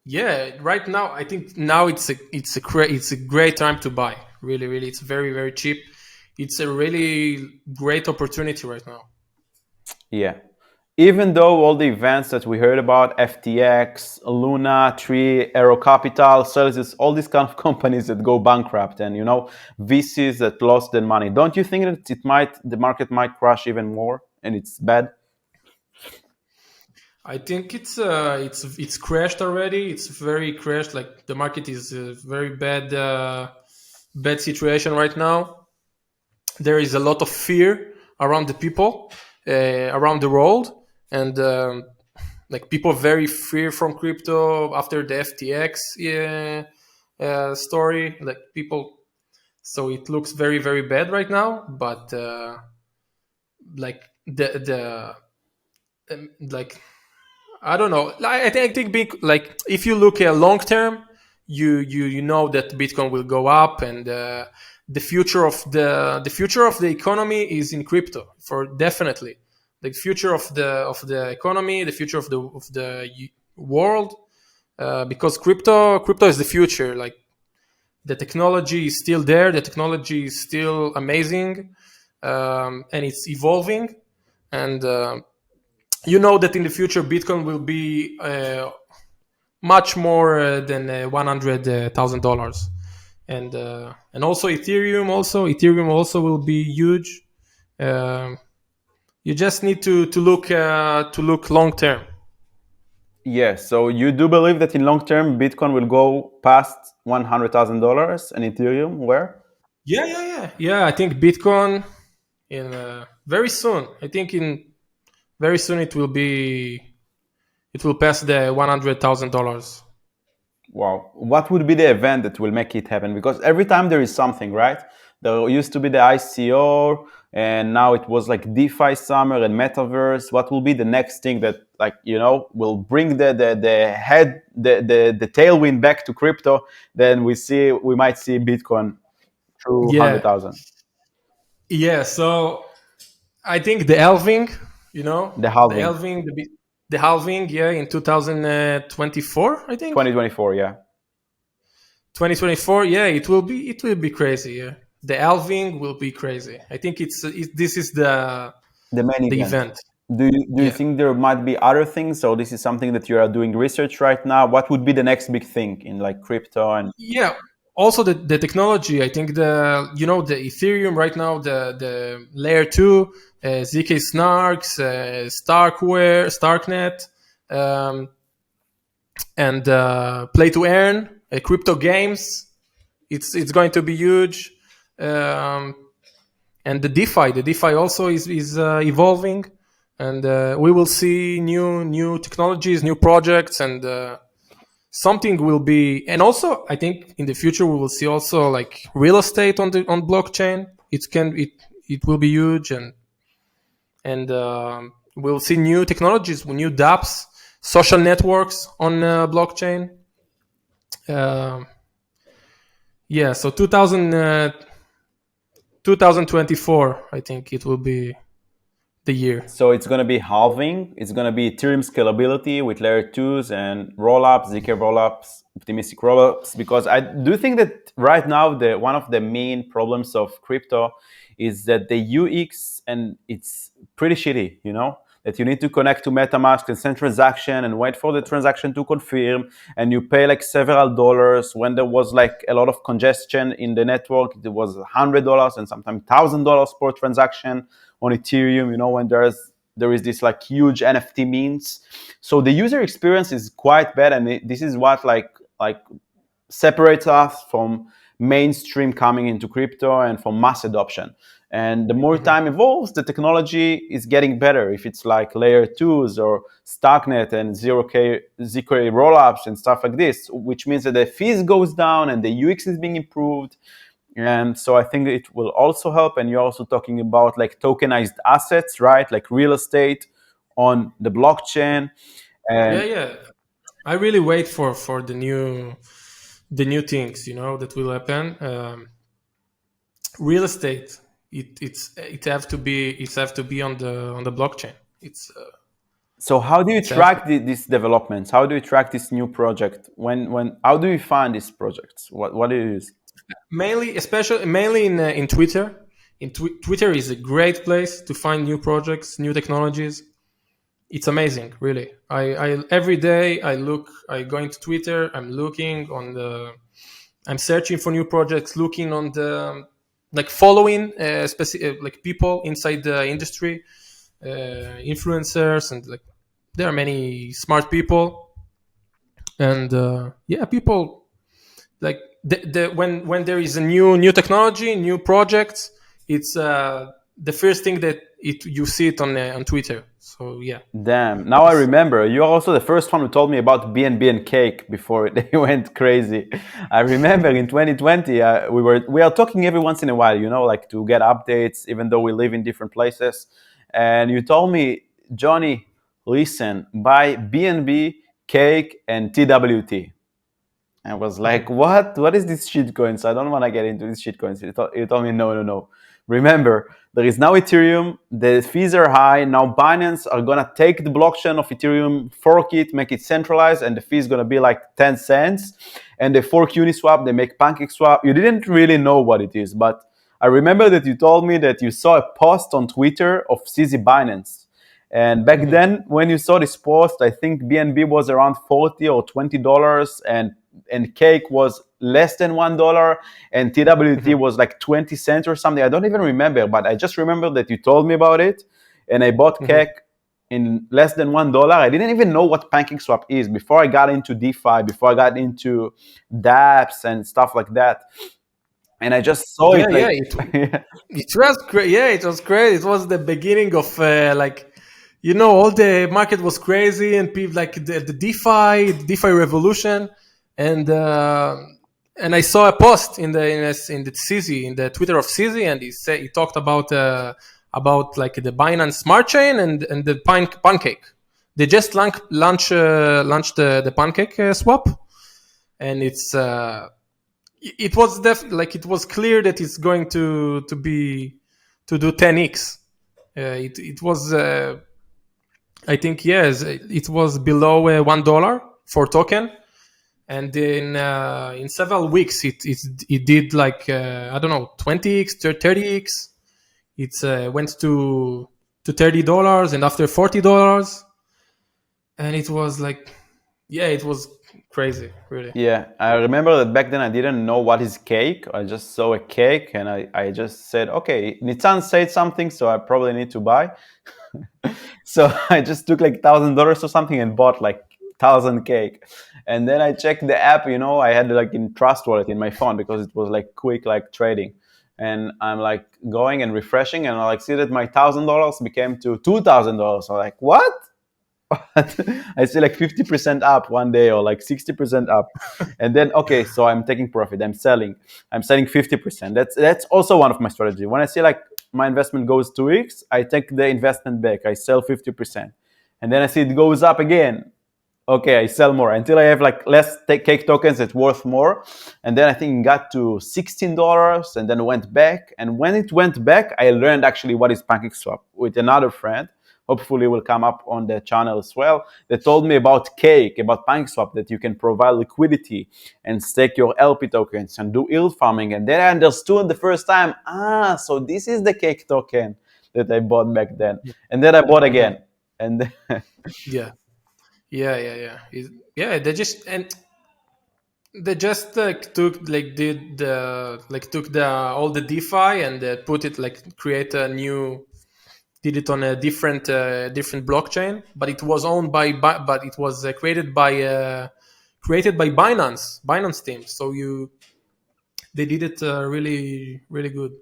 S2: Yeah, right now I think now it's a great time to buy. Really, really, it's very cheap. It's a really great opportunity right now.
S1: Yeah. Even though all the events that we heard about, FTX, Luna, Tree, Aero Capital, Celsius, all these kind of companies that go bankrupt, and VCs that lost their money, don't you think that the market might crash even more, and it's bad?
S2: I think it's crashed already. It's very crashed. Like the market is a very bad situation right now. There is a lot of fear around the people, around the world, and like people very fear from crypto after the FTX story. Like people, so it looks very very bad right now. But like the like I don't know. I think big like if you look at long term, you know that Bitcoin will go up, and the future of the economy is in crypto for definitely. The future of the economy, the future of the world, because crypto is the future. Like the technology is still there, the technology is still amazing, and it's evolving, and you know that in the future Bitcoin will be much more than $100,000, and also Ethereum also will be huge. Um, you just need to look long term.
S1: Yes. So you do believe that in long term, Bitcoin will go past $100,000 and Ethereum where?
S2: Yeah. I think Bitcoin in very soon. I think in very soon it will pass the $100,000.
S1: Wow. What would be the event that will make it happen? Because every time there is something, right? There used to be the ICO, and now it was like DeFi summer and metaverse. What will be the next thing that, like, will bring the tailwind back to crypto? Then we might see Bitcoin through
S2: Yeah,
S1: 100,000.
S2: yeah. So I think the halving,
S1: The
S2: the
S1: halving,
S2: halving, the halving, yeah, in 2024, I think
S1: 2024. Yeah,
S2: 2024. Yeah, it will be crazy. Yeah, the halving will be crazy. I think this is
S1: the main
S2: the
S1: event.
S2: event.
S1: Do you
S2: Yeah,
S1: think there might be other things? So this is something that you are doing research right now. What would be the next big thing in like crypto and
S2: yeah. Also the technology. I think the Ethereum right now, the layer 2, ZK Snarks, Starknet. Um, and play to earn, crypto games. It's going to be huge, um, and the DeFi also is evolving, and we will see new technologies, new projects, and something will be. And also, I think in the future we will see also like real estate on blockchain. It will be huge, and we'll see new technologies, new dApps, social networks on blockchain. Um yeah, so 2024, I think it will be the year.
S1: so it's going to be halving. It's going to be Ethereum scalability with layer twos and rollups, ZK rollups, optimistic rollups. Because I do think that right now one of the main problems of crypto is that the UX and it's pretty shitty. That you need to connect to MetaMask and send transaction and wait for the transaction to confirm, and you pay like several dollars. When there was like a lot of congestion in the network, it was $100 and sometimes $1,000 per transaction on Ethereum. When there is this like huge NFT means. So the user experience is quite bad, and this is what like separates us from mainstream coming into crypto and from mass adoption. And the more time evolves, the technology is getting better. If it's like layer twos or Starknet and ZK rollups and stuff like this, which means that the fees goes down and the UX is being improved. And so I think it will also help. And you're also talking about like tokenized assets, right? Like real estate on the blockchain. And
S2: Yeah. I really wait for the new things, that will happen. Real estate, it have to be on the blockchain.
S1: so how do you
S2: It's have to.
S1: track these developments? How do you track this new project? How do you find these projects? What do you use?
S2: Mainly in Twitter. Twitter is a great place to find new projects, new technologies. It's amazing, really. I every day I go into Twitter. I'm searching for new projects, looking on the like following like people inside the industry, influencers, and like there are many smart people, and yeah, people like when there is a new technology, new projects, it's the first thing that you see it on Twitter. So yeah.
S1: Damn. Now I remember. You're also the first one who told me about BNB and Cake before they went crazy. I remember in 2020, we are talking every once in a while, like to get updates, even though we live in different places. And you told me, Johnny, listen, buy BNB, Cake, and TWT. I was like, what? What is this shitcoin? So I don't want to get into this shitcoins. You told me, no. Remember, there is now Ethereum. The fees are high. Now Binance are going to take the blockchain of Ethereum, fork it, make it centralized, and the fee is going to be like 10 cents. And they fork Uniswap. They make PancakeSwap. You didn't really know what it is, but I remember that you told me that you saw a post on Twitter of CZ Binance. And back then, when you saw this post, I think BNB was around $40 or $20, and Cake was less than $1, and TWT was like 20 cents or something. I don't even remember, but I just remember that you told me about it, and I bought Cake in less than $1. I didn't even know what PancakeSwap is before I got into DeFi, before I got into dApps and stuff like that. And I just saw it.
S2: It was great. Yeah, it was great. It was the beginning of all the market was crazy and people like the DeFi revolution, and I saw a post in the CZ, in the Twitter of CZ, and he talked about like the Binance Smart Chain and the Pancake. They just launched the PancakeSwap, and it was it was clear that it's going to do 10x. It was. I think yes, it was below $1 for token, and in several weeks it did like I don't know 20x, 30x. It went to $30, and after $40, and it was like, yeah, it was crazy, really.
S1: Yeah, I remember that back then I didn't know what is Cake. I just saw a cake and I just said, okay, Nitzan said something, so I probably need to buy. So I just took like $1,000 or something and bought like 1,000 Cake. And then I checked the app, I had like in Trust Wallet in my phone because it was like quick like trading. And I'm like going and refreshing, and I like see that my $1,000 became to $2,000. I'm like, what? I see like 50% up one day or like 60% up. And then, okay, so I'm taking profit. I'm selling 50%. That's also one of my strategies. When I see like my investment goes 2x, I take the investment back. I sell 50%. And then I see it goes up again. Okay, I sell more until I have like less Cake tokens that's worth more. And then I think it got to $16 and then went back. And when it went back, I learned actually what is PancakeSwap with another friend. Hopefully will come up on the channel as well. They told me about Cake, about PancakeSwap, that you can provide liquidity and stake your LP tokens and do yield farming. And then I understood the first time, so this is the Cake token that I bought back then. And then I bought again. And
S2: yeah. They just took all the DeFi and put it create a new. Did it on a different blockchain, but it was owned but it was created by Binance team. So they did it really really good.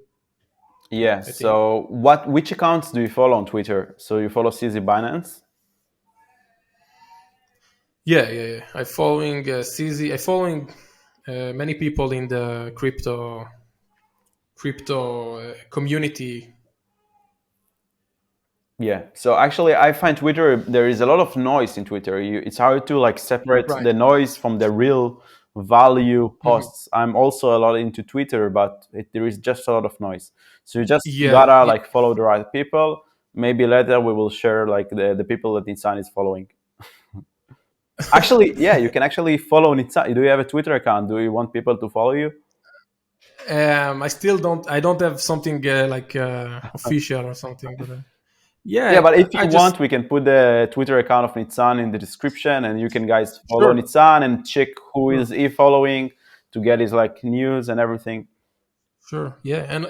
S1: Yeah. So which accounts do you follow on Twitter? So you follow CZ Binance?
S2: Yeah. I following CZ. I following many people in the crypto community.
S1: Yeah. So actually, I find Twitter, there is a lot of noise in Twitter. It's hard to like separate the noise from the real value posts. I'm also a lot into Twitter, but there is just a lot of noise. So you just gotta like follow the right people. Maybe later we will share like the people that Nitzan is following. Actually, yeah, you can actually follow Nitzan. Do you have a Twitter account? Do you want people to follow you?
S2: I still don't. I don't have something official or something. But,
S1: yeah, but if you want, we can put the Twitter account of Nitzan in the description, and you can guys follow Nitzan and check who is he following to get his like news and everything.
S2: Sure. Yeah, and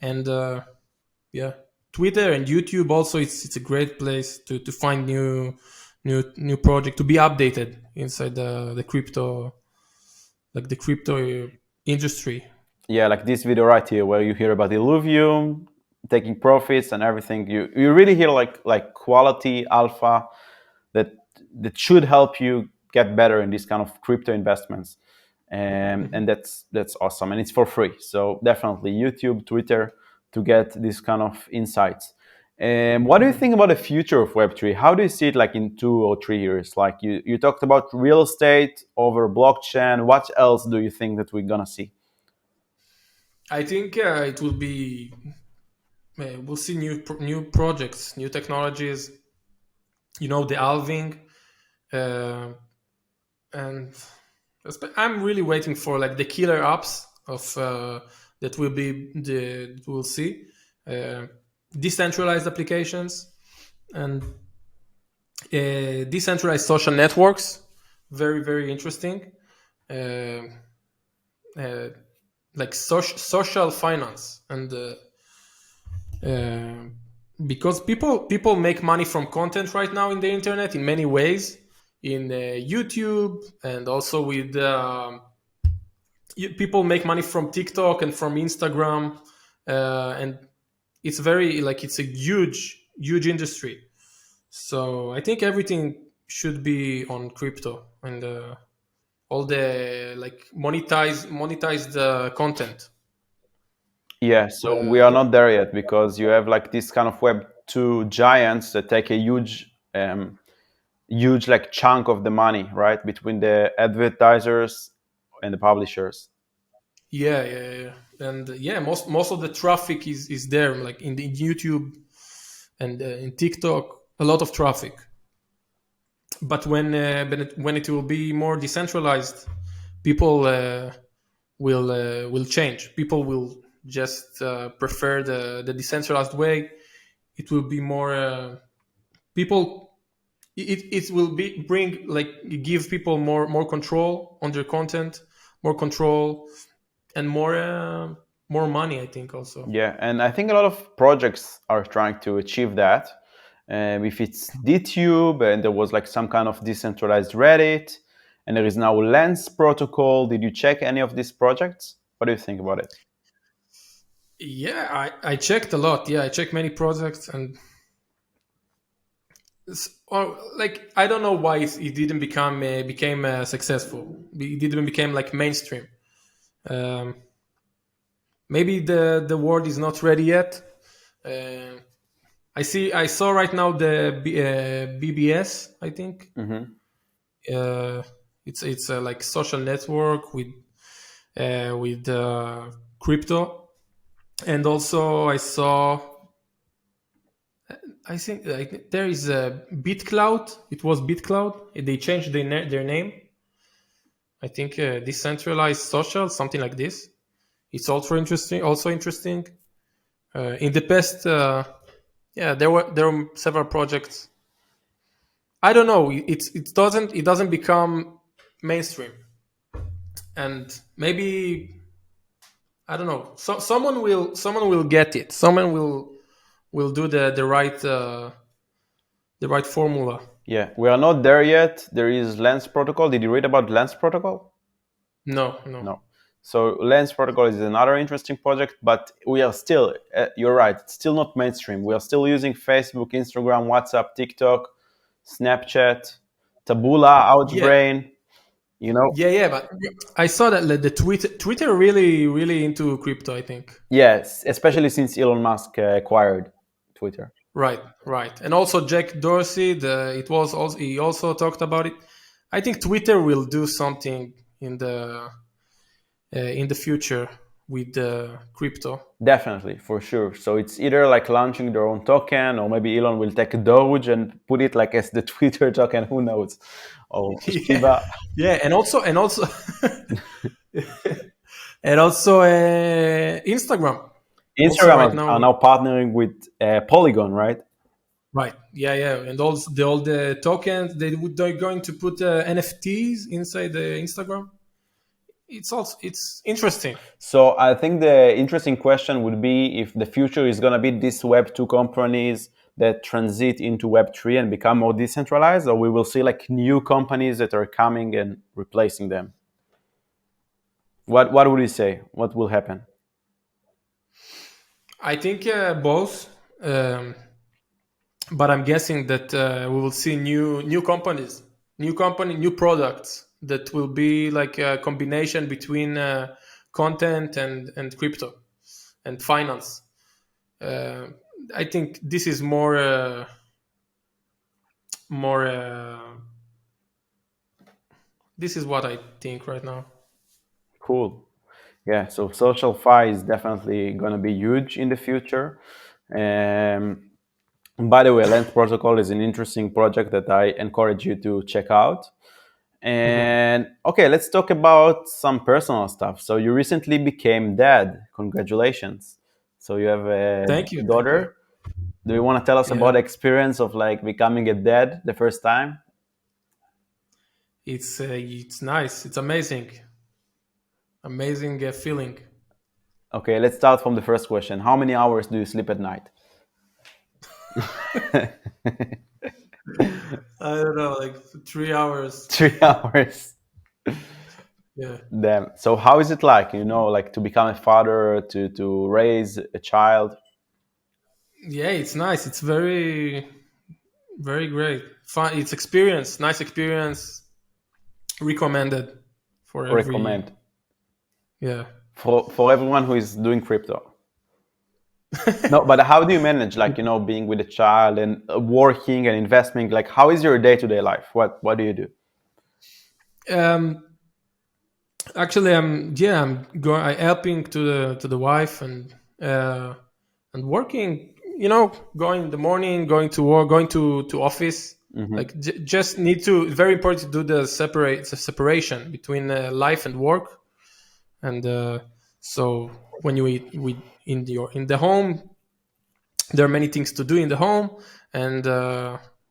S2: and Twitter and YouTube also. It's a great place to find new project, to be updated inside the crypto, like the crypto industry.
S1: Yeah, like this video right here where you hear about Illuvium, taking profits and everything. You really hear like quality alpha that should help you get better in these kind of crypto investments. And that's awesome, and it's for free. So definitely YouTube, Twitter, to get this kind of insights. What do you think about the future of Web3? How do you see it like in 2 or 3 years? Like you talked about real estate over blockchain. What else do you think that we're gonna see?
S2: I think it will be. We'll see new projects, new technologies. The halving, uh, and I'm really waiting for like the killer apps of that will be the we'll see uh, decentralized applications and decentralized social networks. Very very interesting. Uh, uh, like social finance and uh, because people make money from content right now in the internet in many ways, in YouTube, and also with people make money from TikTok and from Instagram, and it's very like it's a huge industry. So I think everything should be on crypto and all the like monetize the content.
S1: Yeah, so we are
S2: Yeah.
S1: not there yet because you have like this kind of Web 2 giants that take a huge like chunk of the money, right, between the advertisers and the publishers.
S2: Yeah. And most of the traffic is there, like in the YouTube and in TikTok, a lot of traffic. But when it will be more decentralized, people will change. People will just prefer the decentralized way. It will be more people. It will be bring like give people more control on their content, more control, and more money. I think also.
S1: Yeah, and I think a lot of projects are trying to achieve that. If it's DTube and there was like some kind of decentralized Reddit, and there is now Lens protocol. Did you check any of these projects? What do you think about it?
S2: Yeah, I checked a lot. Yeah, I checked many projects and or like I don't know why it didn't became successful. It didn't became like mainstream. Um, Maybe the world is not ready yet. Uh, I saw right now the BBS. I think
S1: Hmm.
S2: uh, it's a like social network with crypto, and also I saw. I think like, there is a BitCloud. It was BitCloud. They changed their name. I think decentralized social, something like this. It's also interesting. In the past, yeah, there were several projects. I don't know. It doesn't become mainstream, and maybe I don't know. So someone will get it. Someone will do the right formula.
S1: Yeah, we are not there yet. There is Lens protocol. Did you read about Lens protocol?
S2: No.
S1: No. So Lens protocol is another interesting project, but we are still, you're right, it's still not mainstream. We are still using Facebook, Instagram, WhatsApp, TikTok, Snapchat, Taboola,
S2: Yeah,
S1: Outbrain, you know?
S2: yeah. But I saw that like, the Twitter really into crypto. I think.
S1: Yes, especially since Elon Musk acquired Twitter.
S2: Right. And also Jack Dorsey, he also talked about it. I think Twitter will do something in the future with the crypto.
S1: Definitely, for sure. So it's either like launching their own token, or maybe Elon will take a Doge and put it like as the Twitter token. Who knows? Or
S2: Yeah,
S1: Shiba.
S2: yeah, and also and also Instagram. Also,
S1: Instagram
S2: right
S1: are
S2: now,
S1: now partnering with Polygon, right?
S2: right? Yeah, and all the tokens they're going to put NFTs inside the Instagram. It's interesting.
S1: So I think the interesting question would be if the future is going to be these Web 2 companies that transit into Web 3 and become more decentralized, or we will see like new companies that are coming and replacing them. What would you say? What will happen?
S2: I think both, um, but I'm guessing that we will see new companies, new products that will be like a combination between content and crypto and finance. Uh, I think this is more. This is what I think right now.
S1: Cool. Yeah, so SocialFi is definitely going to be huge in the future. Um, by the way, Lens Protocol is an interesting project that I encourage you to check out.
S2: Mhm.
S1: And okay, let's talk about some personal stuff. So you recently became dad. Congratulations. So you have a
S2: Thank you, thank you.
S1: daughter. Do you want to tell us about
S2: Yeah,
S1: the experience of like becoming a dad the first time?
S2: it's nice. It's amazing, amazing feeling.
S1: Okay, let's start from the first question. How many hours do you sleep at night?
S2: I don't know, like 3 hours.
S1: 3 hours.
S2: Yeah,
S1: Damn. So how is it like, like to become a father, to raise a child?
S2: yeah, it's nice. It's very great. Fun. It's experience, nice experience. Recommended for every.
S1: Recommend
S2: Yeah.
S1: for everyone who is doing crypto. No, but how do you manage, like, being with a child and working and investing? Like, how is your day-to-day life? What do you do?
S2: Um. Actually, I'm going. I helping to the wife and working. Going in the morning, going to work, going to office.
S1: Hmm.
S2: Like just need to. Very important to do the separation between life and work. And so when you in the home, there are many things to do in the home, and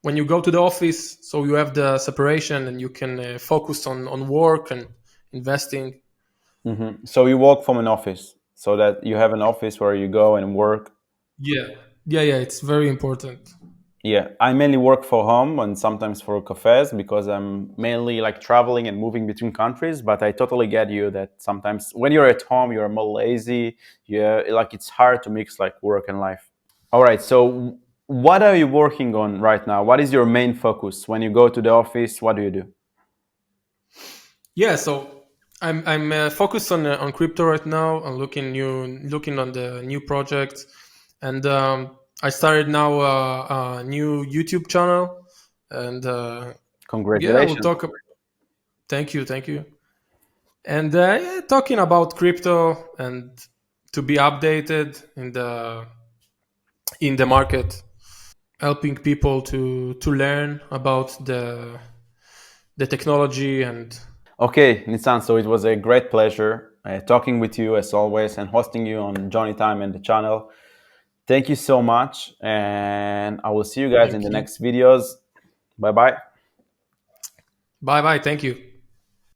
S2: when you go to the office, so you have the separation and you can focus on work and investing.
S1: So you work from an office, so that you have an office where you go and work.
S2: Yeah, yeah. It's very important.
S1: Yeah, I mainly work for home and sometimes for cafes because I'm mainly like traveling and moving between countries. But I totally get you that sometimes when you're at home, you're more lazy. Yeah, like it's hard to mix like work and life. All right. So, what are you working on right now? What is your main focus when you go to the office? What do you do?
S2: Yeah, so I'm focused on crypto right now. I'm looking on the new projects, and I started now a new YouTube channel, and yeah, we'll
S1: Congratulations.
S2: talk. Thank you, thank you. And yeah, talking about crypto and to be updated in the market, helping people to learn about the technology and
S1: Okay, Nitzan. So it was a great pleasure talking with you as always and hosting you on Johnny Time and the channel. Thank you so much, and I will see you guys in
S2: thank
S1: the
S2: you.
S1: next videos. Bye bye.
S2: Bye bye. Thank you.